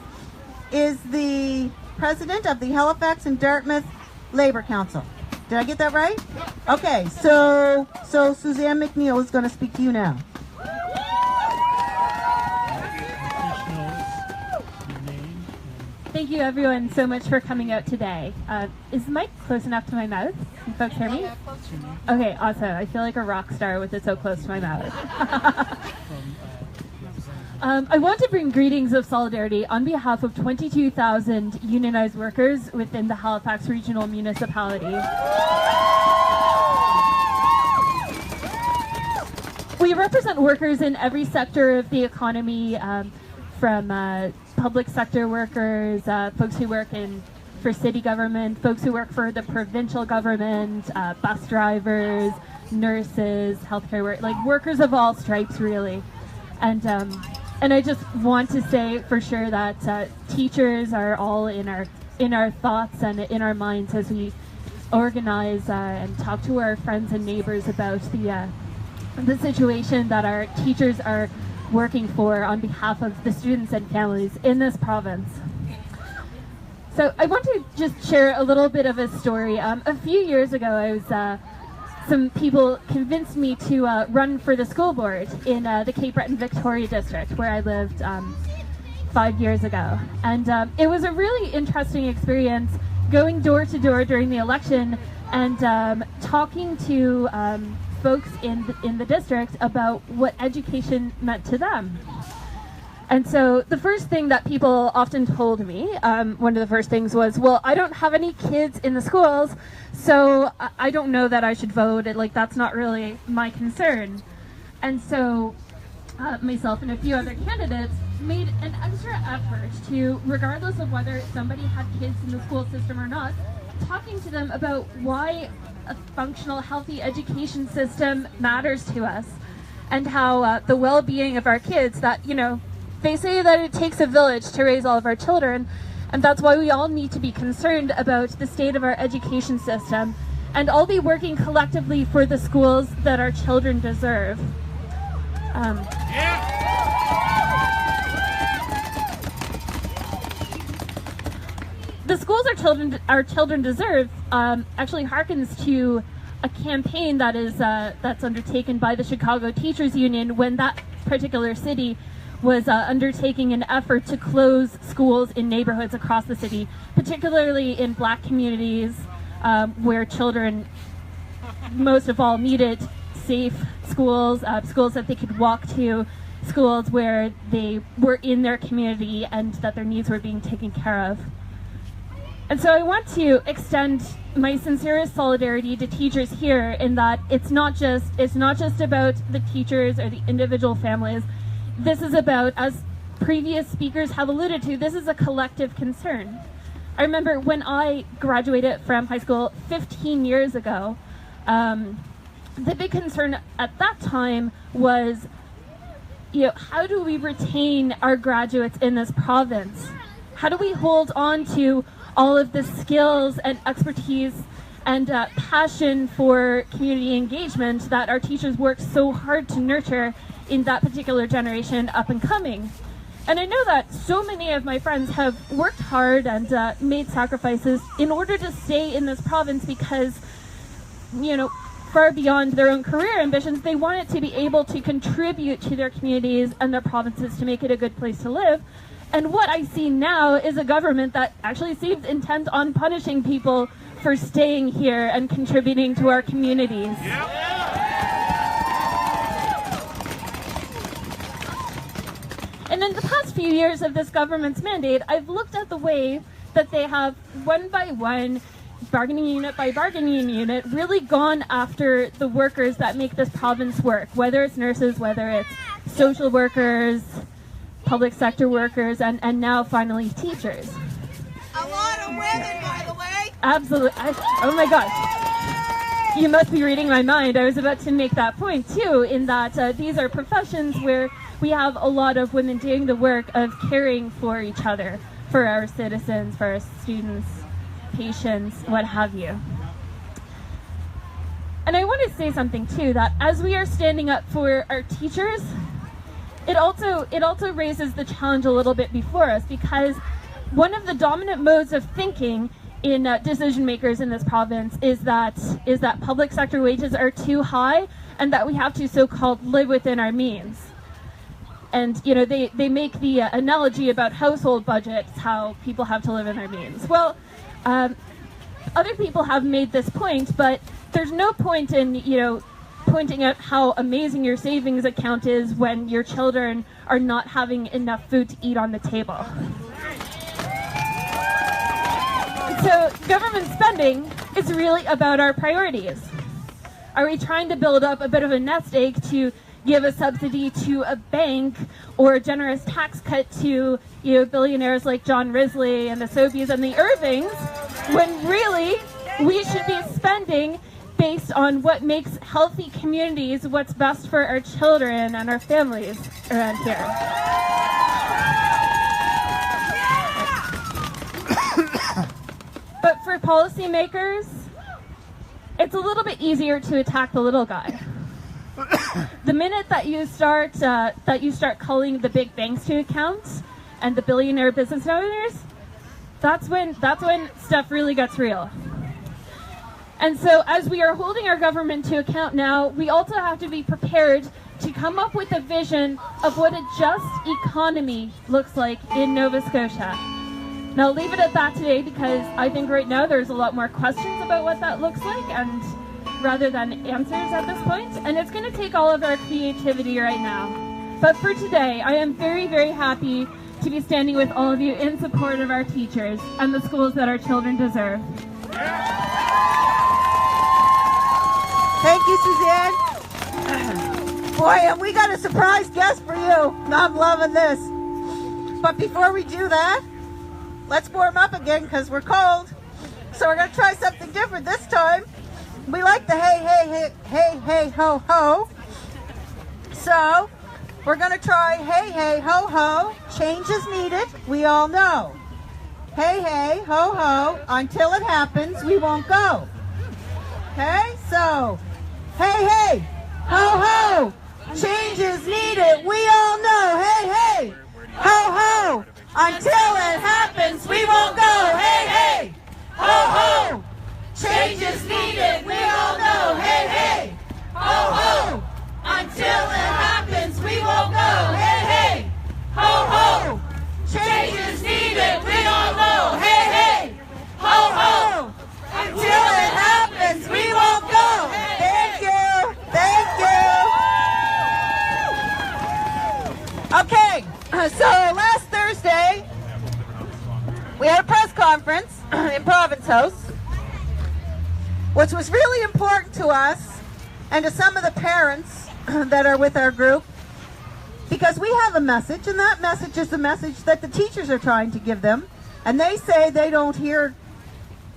is the president of the Halifax and Dartmouth Labor Council. Did I get that right? Okay, so Suzanne McNeil is going to speak to you now. Thank you everyone so much for coming out today. Is the mic close enough to my mouth? Can folks hear me? Okay, awesome. I feel like a rock star with it so close to my mouth. I want to bring greetings of solidarity on behalf of 22,000 unionized workers within the Halifax Regional Municipality. We represent workers in every sector of the economy, from public sector workers, folks who work for city government, folks who work for the provincial government, bus drivers, nurses, healthcare workers, like workers of all stripes, really. And I just want to say for sure that teachers are all in our thoughts and in our minds as we organize and talk to our friends and neighbors about the situation that our teachers are working for on behalf of the students and families in this province. So I want to just share a little bit of a story. A few years ago, some people convinced me to run for the school board in the Cape Breton Victoria district, where I lived 5 years ago. And it was a really interesting experience going door to door during the election and talking to folks in the district about what education meant to them. And so the first thing that people often told me, one of the first things was, well, I don't have any kids in the schools, so I don't know that I should vote. Like, that's not really my concern. And so myself and a few other candidates made an extra effort to, regardless of whether somebody had kids in the school system or not, talking to them about why a functional, healthy education system matters to us, and how the well-being of our kids, that, you know, they say that it takes a village to raise all of our children, and that's why we all need to be concerned about the state of our education system, and all be working collectively for the schools that our children deserve. The schools our children deserve actually harkens to a campaign that is that's undertaken by the Chicago Teachers Union when that particular city was undertaking an effort to close schools in neighborhoods across the city, particularly in Black communities where children most of all needed safe schools, schools that they could walk to, schools where they were in their community and that their needs were being taken care of. And so I want to extend my sincerest solidarity to teachers here in that it's not just about the teachers or the individual families. This is about, as previous speakers have alluded to, this is a collective concern. I remember when I graduated from high school 15 years ago, the big concern at that time was, how do we retain our graduates in this province? How do we hold on to all of the skills and expertise and passion for community engagement that our teachers worked so hard to nurture in that particular generation up and coming? And I know that so many of my friends have worked hard and made sacrifices in order to stay in this province because, far beyond their own career ambitions, they wanted to be able to contribute to their communities and their provinces to make it a good place to live. And what I see now is a government that actually seems intent on punishing people for staying here and contributing to our communities. And in the past few years of this government's mandate, I've looked at the way that they have, one by one, bargaining unit by bargaining unit, really gone after the workers that make this province work, whether it's nurses, whether it's social workers, public sector workers, and now finally teachers. A lot of women, by the way. Absolutely. Oh my gosh. You must be reading my mind. I was about to make that point too, in that these are professions where we have a lot of women doing the work of caring for each other, for our citizens, for our students, patients, what have you. And I want to say something too, that as we are standing up for our teachers, it also raises the challenge a little bit before us, because one of the dominant modes of thinking in decision makers in this province is that public sector wages are too high and that we have to so-called live within our means. And they make the analogy about household budgets, how people have to live in their means. Well, other people have made this point, but there's no point in pointing out how amazing your savings account is when your children are not having enough food to eat on the table. So government spending is really about our priorities. Are we trying to build up a bit of a nest egg to give a subsidy to a bank or a generous tax cut to billionaires like John Risley and the Sobies and the Irvings, when really we should be spending based on what makes healthy communities, what's best for our children and our families around here. But for policymakers, it's a little bit easier to attack the little guy. The minute that you start calling the big banks to account and the billionaire business owners, that's when stuff really gets real. And so as we are holding our government to account now, we also have to be prepared to come up with a vision of what a just economy looks like in Nova Scotia. Now, I'll leave it at that today, because I think right now there's a lot more questions about what that looks like and rather than answers at this point, and it's going to take all of our creativity right now. But for today, I am very, very happy to be standing with all of you in support of our teachers and the schools that our children deserve. Thank you, Suzanne. Boy, and we got a surprise guest for you. I'm loving this. But before we do that, let's warm up again because we're cold. So we're going to try something different this time. We like the hey, hey, hey, hey, hey, ho, ho. So we're going to try hey, hey, ho, ho. Change is needed. We all know. Hey, hey, ho, ho. Until it happens, we won't go. Okay? So, hey, hey, ho, ho. Change is needed. We all know. Hey, hey, ho, ho. Until it happens, we won't go. Hey, hey, ho, ho. Change is needed. We all know. Hey, hey, ho, ho. Until it happens, we won't go. Hey, hey, ho, ho. Change is needed. We all know. Hey, hey, ho, ho. Until it happens, we won't go. Thank you. Thank you. Okay, so last Thursday, we had a press conference, in Province House, which was really important to us and to some of the parents that are with our group, because we have a message, and that message is the message that the teachers are trying to give them. And they say they don't hear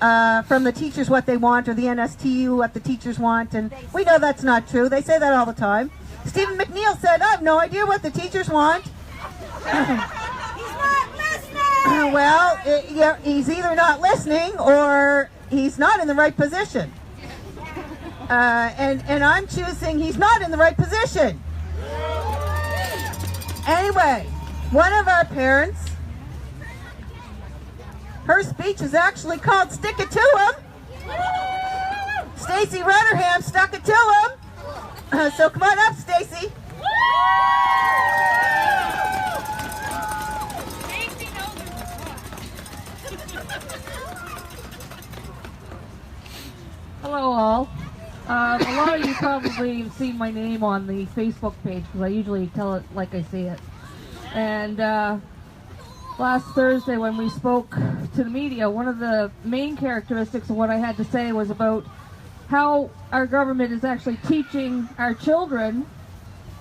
from the teachers what they want, or the NSTU what the teachers want, and we know that's not true. They say that all the time. Stephen McNeil said, I have no idea what the teachers want. He's not listening! Well, he's either not listening or he's not in the right position. And I'm choosing he's not in the right position. Anyway, one of our parents, her speech is actually called Stick It To Him. Stacy Rutherham stuck it to him. So come on up, Stacy. Hello all. A lot of you probably have seen my name on the Facebook page because I usually tell it like I see it. And last Thursday when we spoke to the media, one of the main characteristics of what I had to say was about how our government is actually teaching our children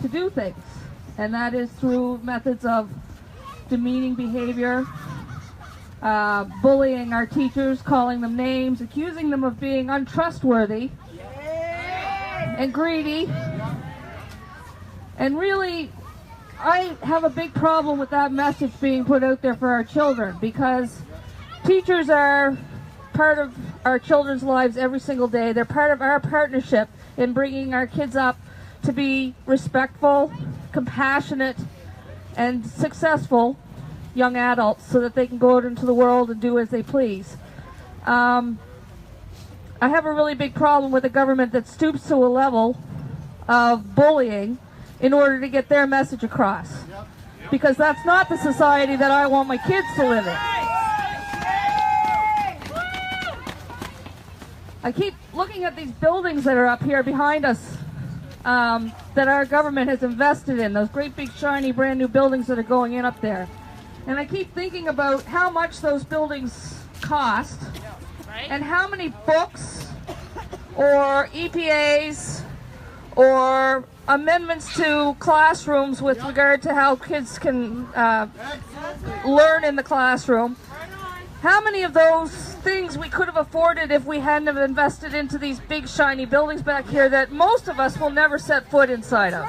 to do things. And that is through methods of demeaning behavior, bullying our teachers, calling them names, accusing them of being untrustworthy and greedy. And really, I have a big problem with that message being put out there for our children, because teachers are part of our children's lives every single day. They're part of our partnership in bringing our kids up to be respectful, compassionate, and successful young adults so that they can go out into the world and do as they please. I have a really big problem with a government that stoops to a level of bullying in order to get their message across. Because that's not the society that I want my kids to live in. I keep looking at these buildings that are up here behind us that our government has invested in, those great big shiny brand new buildings that are going in up there. And I keep thinking about how much those buildings cost and how many books or EPAs or amendments to classrooms with regard to how kids can learn in the classroom. How many of those things we could have afforded if we hadn't have invested into these big shiny buildings back here that most of us will never set foot inside of?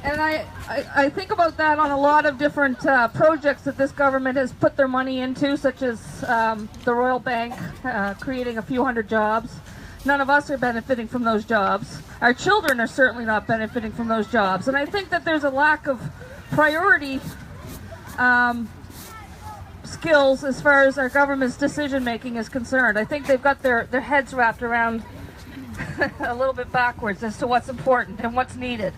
And I think about that on a lot of different projects that this government has put their money into, such as the Royal Bank creating a few hundred jobs. None of us are benefiting from those jobs. Our children are certainly not benefiting from those jobs. And I think that there's a lack of priority skills as far as our government's decision making is concerned. I think they've got their heads wrapped around a little bit backwards as to what's important and what's needed.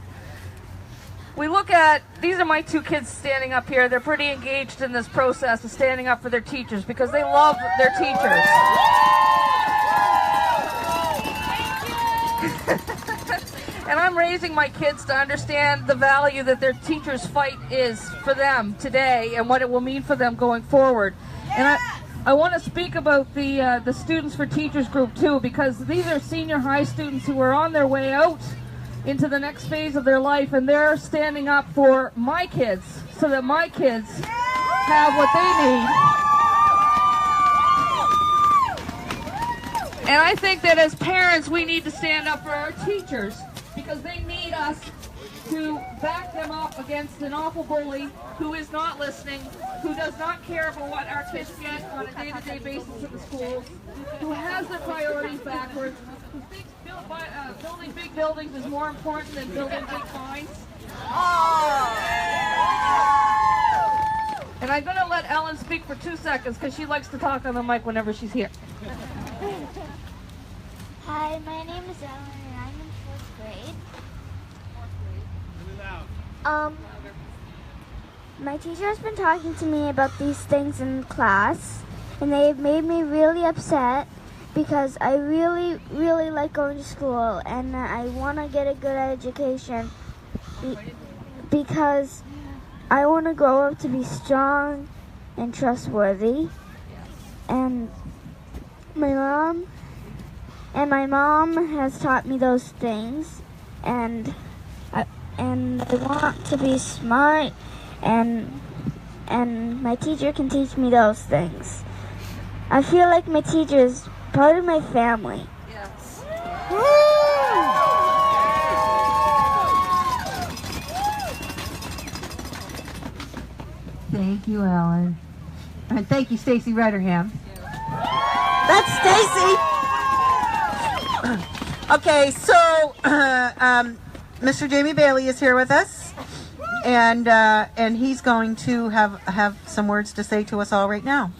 We look at, these are my two kids standing up here. They're pretty engaged in this process of standing up for their teachers because they love their teachers. And I'm raising my kids to understand the value that their teachers' fight is for them today and what it will mean for them going forward. And I want to speak about the Students for Teachers group too, because these are senior high students who are on their way out into the next phase of their life, and they're standing up for my kids so that my kids have what they need. And I think that as parents we need to stand up for our teachers because they need us to back them up against an awful bully who is not listening, who does not care about what our kids get on a day-to-day basis in the schools, who has their priorities backwards, who thinks building big buildings is more important than building big fines. And I'm going to let Ellen speak for 2 seconds because she likes to talk on the mic whenever she's here. Hi, my name is Ellen and I'm in 4th grade. My teacher has been talking to me about these things in class, and they've made me really upset because I really, really like going to school and I want to get a good education. because I want to grow up to be strong and trustworthy. And my mom has taught me those things, and I want to be smart, and my teacher can teach me those things. I feel like my teacher is part of my family. Yes. Thank you, Ellen. And thank you, Stacy Redderham. That's Stacy. Okay, so Mr. Jamie Bailey is here with us, and he's going to have some words to say to us all right now.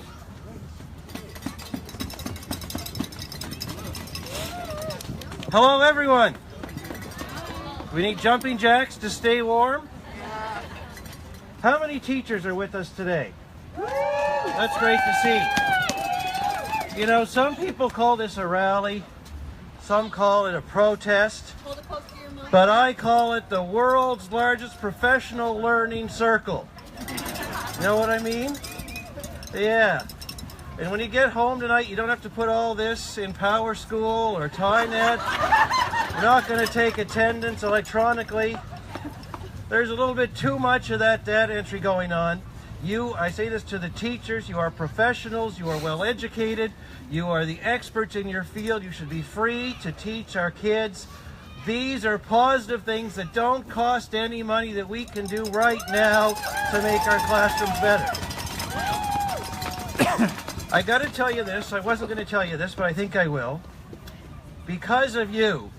Hello, everyone. We need jumping jacks to stay warm. How many teachers are with us today? That's great to see. You know, some people call this a rally, some call it a protest, but I call it the world's largest professional learning circle. You know what I mean? Yeah. And when you get home tonight, you don't have to put all this in Power School or TiNet. You're not going to take attendance electronically. There's a little bit too much of that data entry going on. I say this to the teachers, you are professionals, you are well educated, you are the experts in your field, you should be free to teach our kids. These are positive things that don't cost any money that we can do right now to make our classrooms better. I got to tell you this, I wasn't going to tell you this, but I think I will. Because of you,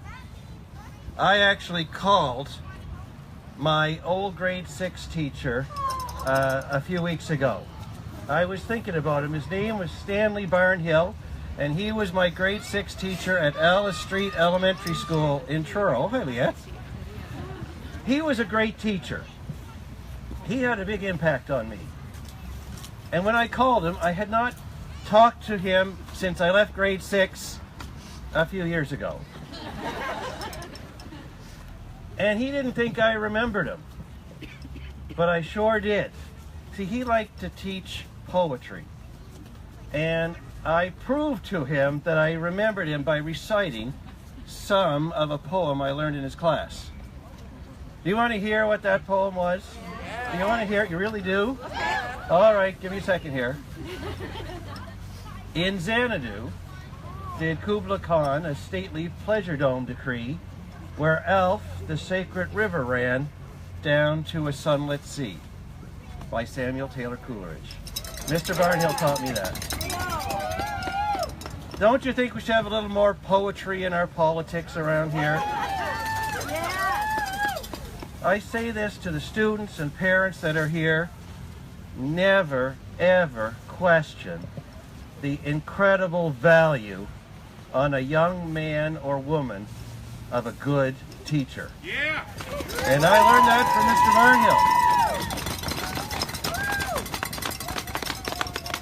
I actually called my old grade 6 teacher a few weeks ago. I was thinking about him. His name was Stanley Barnhill, and he was my grade 6 teacher at Alice Street Elementary School in Truro. Hey, Leah. He was a great teacher. He had a big impact on me. And when I called him, I had not talked to him since I left grade 6 a few years ago. And he didn't think I remembered him, but I sure did. See, he liked to teach poetry, and I proved to him that I remembered him by reciting some of a poem I learned in his class. Do you want to hear what that poem was? Do you want to hear it? You really do? All right, give me a second here. In Xanadu did Kubla Khan a stately pleasure dome decree, where Elf, the sacred river, ran down to a sunlit sea, by Samuel Taylor Coleridge. Mr. Barnhill taught me that. Don't you think we should have a little more poetry in our politics around here? I say this to the students and parents that are here. Never, ever question the incredible value on a young man or woman of a good teacher. Yeah. And I learned that from Mr. Barnhill.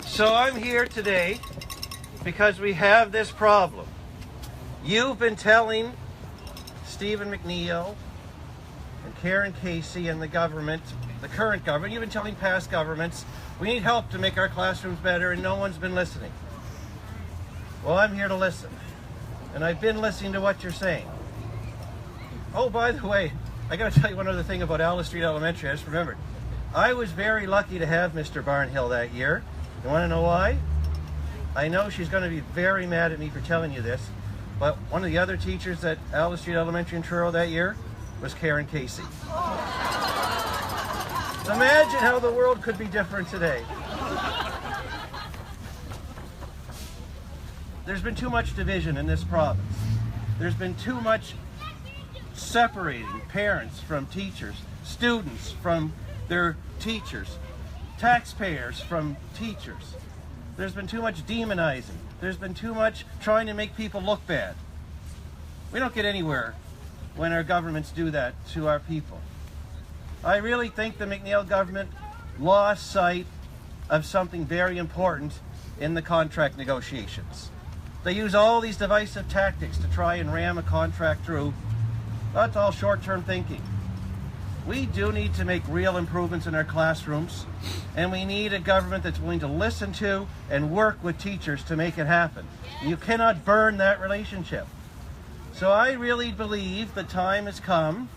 So I'm here today because we have this problem. You've been telling Stephen McNeil and Karen Casey and the government, the current government, you've been telling past governments, we need help to make our classrooms better, and no one's been listening. Well, I'm here to listen. And I've been listening to what you're saying. Oh, by the way, I got to tell you one other thing about Alice Street Elementary. I just remembered. I was very lucky to have Mr. Barnhill that year. You want to know why? I know she's going to be very mad at me for telling you this, but one of the other teachers at Alice Street Elementary in Truro that year was Karen Casey. Imagine how the world could be different today. There's been too much division in this province. There's been too much separating parents from teachers, students from their teachers, taxpayers from teachers. There's been too much demonizing. There's been too much trying to make people look bad. We don't get anywhere when our governments do that to our people. I really think the McNeil government lost sight of something very important in the contract negotiations. They use all these divisive tactics to try and ram a contract through. That's all short-term thinking. we do need to make real improvements in our classrooms, and we need a government that's willing to listen to and work with teachers to make it happen. You cannot burn that relationship. So I really believe the time has come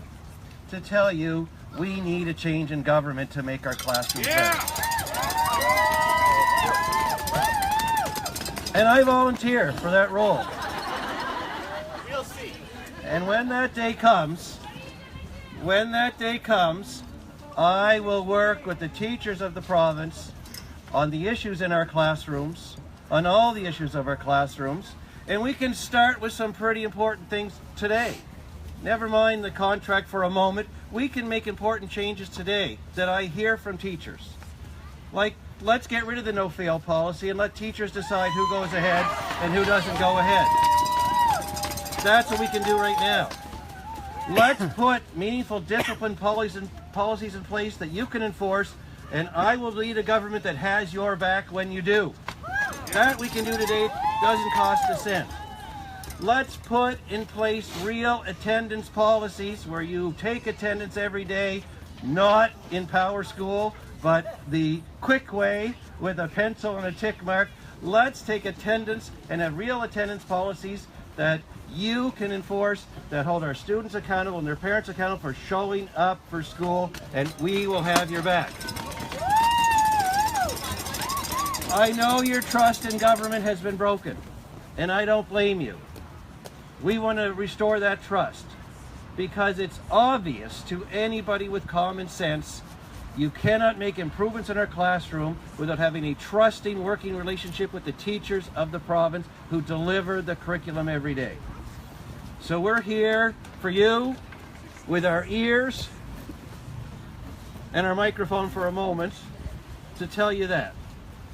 to tell you we need a change in government to make our classrooms better. And I volunteer for that role. We'll see. And when that day comes, I will work with the teachers of the province on the issues in our classrooms, on all the issues of our classrooms, and we can start with some pretty important things today. Never mind the contract for a moment. We can make important changes today that I hear from teachers. Like, let's get rid of the no-fail policy and let teachers decide who goes ahead and who doesn't go ahead. That's what we can do right now. Let's put meaningful discipline policies in place that you can enforce, and I will lead a government that has your back when you do. That we can do today, doesn't cost a cent. Let's put in place real attendance policies where you take attendance every day, not in Power School, but the quick way with a pencil and a tick mark. Let's take attendance and have real attendance policies that you can enforce, that hold our students accountable and their parents accountable for showing up for school, and we will have your back. I know your trust in government has been broken, and I don't blame you. We want to restore that trust because it's obvious to anybody with common sense you cannot make improvements in our classroom without having a trusting working relationship with the teachers of the province who deliver the curriculum every day. So we're here for you with our ears and our microphone for a moment to tell you that.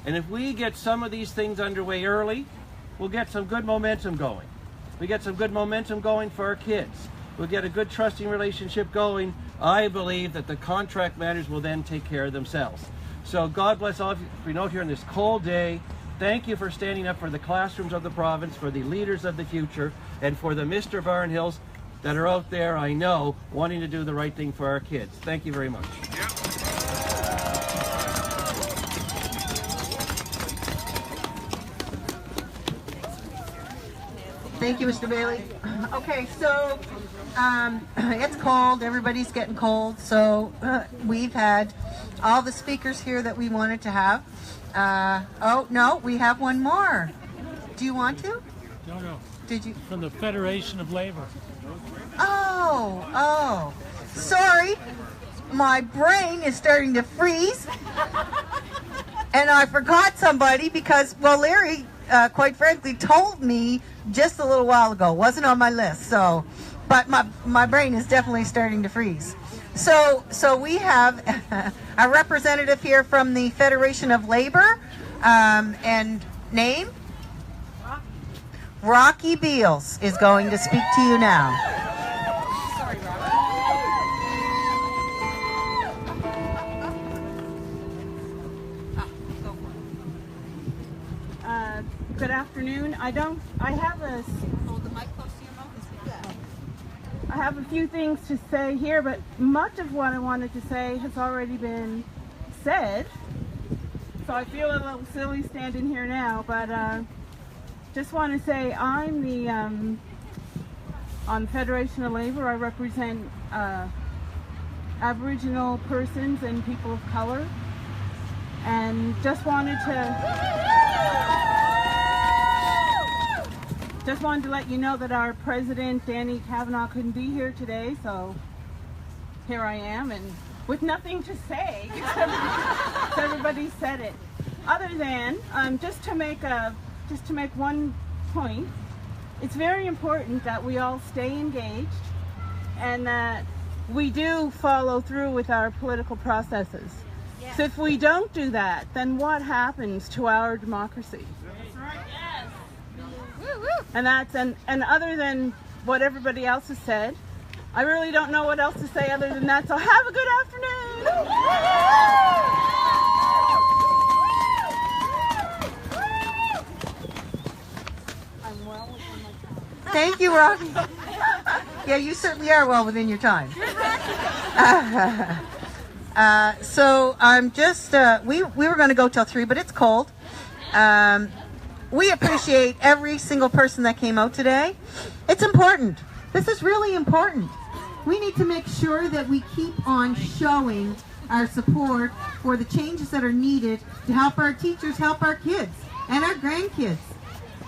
And if we get some of these things underway early, we'll get some good momentum going. We get some good momentum going for our kids. We'll get a good trusting relationship going. I believe that the contract matters will then take care of themselves. So God bless all of you for being out here on this cold day. Thank you for standing up for the classrooms of the province, for the leaders of the future, and for the Mr. Barnhills that are out there, I know, wanting to do the right thing for our kids. Thank you very much. Thank you, Mr. Bailey. Okay, so it's cold. Everybody's getting cold. So we've had all the speakers here that we wanted to have. Oh, no, we have one more. Do you want to? No. Did you? From the Federation of Labor. Oh. Sorry. My brain is starting to freeze. And I forgot somebody because, well, Larry, quite frankly, told me just a little while ago. Wasn't on my list, so, but my brain is definitely starting to freeze. So we have a representative here from the Federation of Labor, and name? Rocky Beals is going to speak to you now. Sorry, Good afternoon. I have a few things to say here, but much of what I wanted to say has already been said. So I feel a little silly standing here now, but just want to say I'm the on Federation of Labor. I represent Aboriginal persons and people of color, and just wanted to let you know that our president, Danny Kavanagh, couldn't be here today, so here I am, and with nothing to say, because everybody said it. Other than, just to make one point, it's very important that we all stay engaged and that we do follow through with our political processes. Yes. So if we don't do that, then what happens to our democracy? And other than what everybody else has said, I really don't know what else to say other than that. So have a good afternoon. Thank you, Rocky. Yeah, you certainly are well within your time. So I'm just, we were going to go till 3, but it's cold. We appreciate every single person that came out today. It's important. This is really important. We need to make sure that we keep on showing our support for the changes that are needed to help our teachers, help our kids, and our grandkids.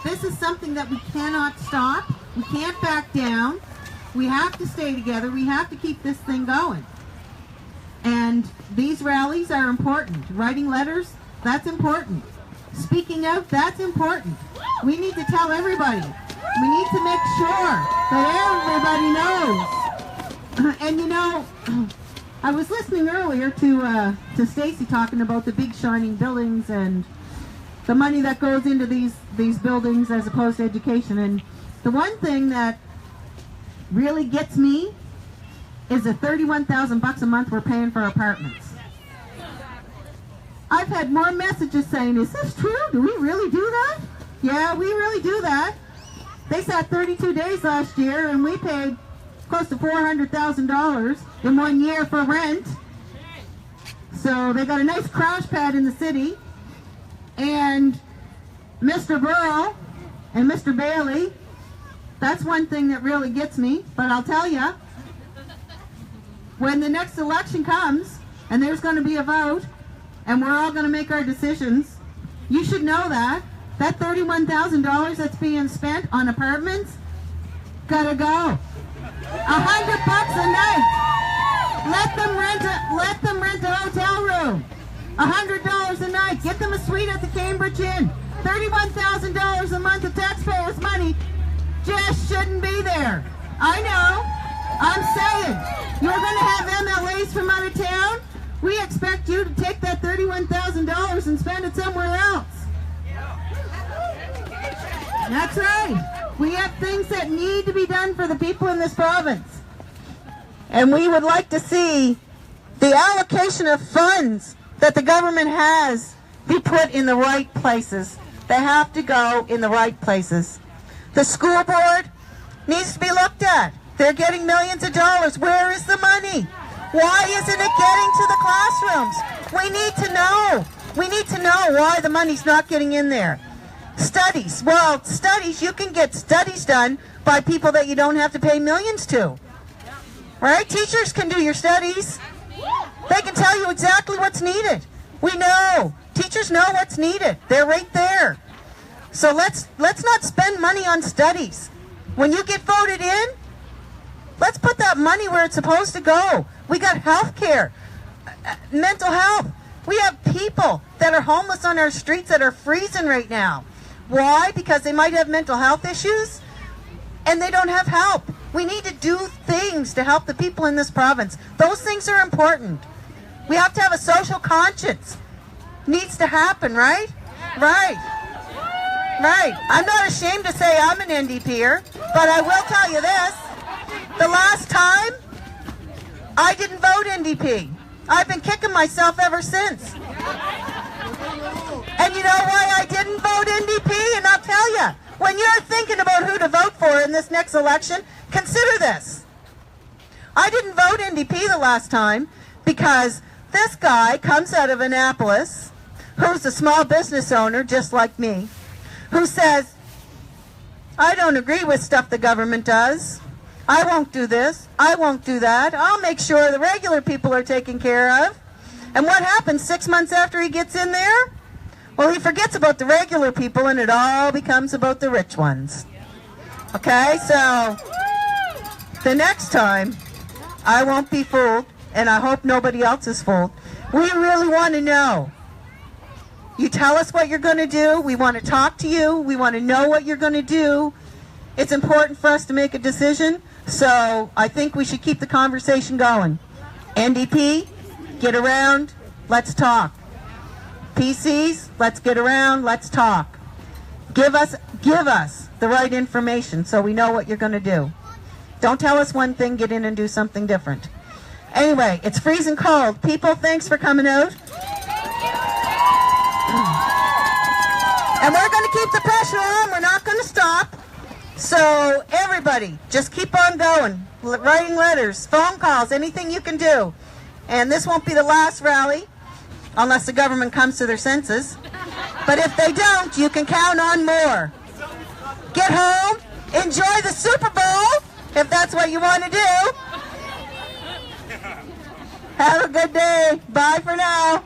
This is something that we cannot stop. We can't back down. We have to stay together. We have to keep this thing going. And these rallies are important. Writing letters, that's important. Speaking out, that's important. We need to tell everybody. We need to make sure that everybody knows. And you know, I was listening earlier to Stacy talking about the big shining buildings and the money that goes into these buildings as opposed to education. And the one thing that really gets me is the $31,000 a month we're paying for apartments. I've had more messages saying, is this true? Do we really do that? Yeah, we really do that. They sat 32 days last year and we paid close to $400,000 in 1 year for rent. So they got a nice crash pad in the city. And Mr. Burrow and Mr. Bailey, that's one thing that really gets me. But I'll tell you, when the next election comes and there's going to be a vote and we're all going to make our decisions, you should know that $31,000 that's being spent on apartments gotta go. $100 a night. Let them rent a hotel room. $100 a night. Get them a suite at the Cambridge Inn. $31,000 a month of taxpayers' money just shouldn't be there. I know. I'm saying, you're going to have MLAs from out of town. We expect you to take that $31,000 and spend it somewhere else. That's right. We have things that need to be done for the people in this province. And we would like to see the allocation of funds that the government has be put in the right places. They have to go in the right places. The school board needs to be looked at. They're getting millions of dollars. Where is the money? Why isn't it getting to the classrooms? We need to know. We need to know why the money's not getting in there. Studies. Well, studies, you can get studies done by people that you don't have to pay millions to. Right? Teachers can do your studies. They can tell you exactly what's needed. We know. Teachers know what's needed. They're right there. So let's not spend money on studies. When you get voted in, let's put that money where it's supposed to go. We got health care, mental health. We have people that are homeless on our streets that are freezing right now. Why? Because they might have mental health issues and they don't have help. We need to do things to help the people in this province. Those things are important. We have to have a social conscience. Needs to happen, right? Right. Right. I'm not ashamed to say I'm an NDPer, but I will tell you this. The last time, I didn't vote NDP. I've been kicking myself ever since. And you know why I didn't vote NDP? And I'll tell you, when you're thinking about who to vote for in this next election, consider this. I didn't vote NDP the last time because this guy comes out of Annapolis, who's a small business owner just like me, who says, I don't agree with stuff the government does. I won't do this. I won't do that. I'll make sure the regular people are taken care of. And what happens 6 months after he gets in there? Well, he forgets about the regular people and it all becomes about the rich ones. Okay, so the next time I won't be fooled, and I hope nobody else is fooled. We really want to know. You tell us what you're going to do. We want to talk to you. We want to know what you're going to do. It's important for us to make a decision. So I think we should keep the conversation going. NDP, get around, let's talk. PCs, let's get around, let's talk. Give us the right information so we know what you're going to do. Don't tell us one thing, get in and do something different. Anyway, it's freezing cold. People, thanks for coming out. And we're going to keep the pressure on. We're not going to stop. So every everybody, just keep on going, writing letters, phone calls, anything you can do. And this won't be the last rally, unless the government comes to their senses. But if they don't, you can count on more. Get home, enjoy the Super Bowl, if that's what you want to do. Have a good day. Bye for now.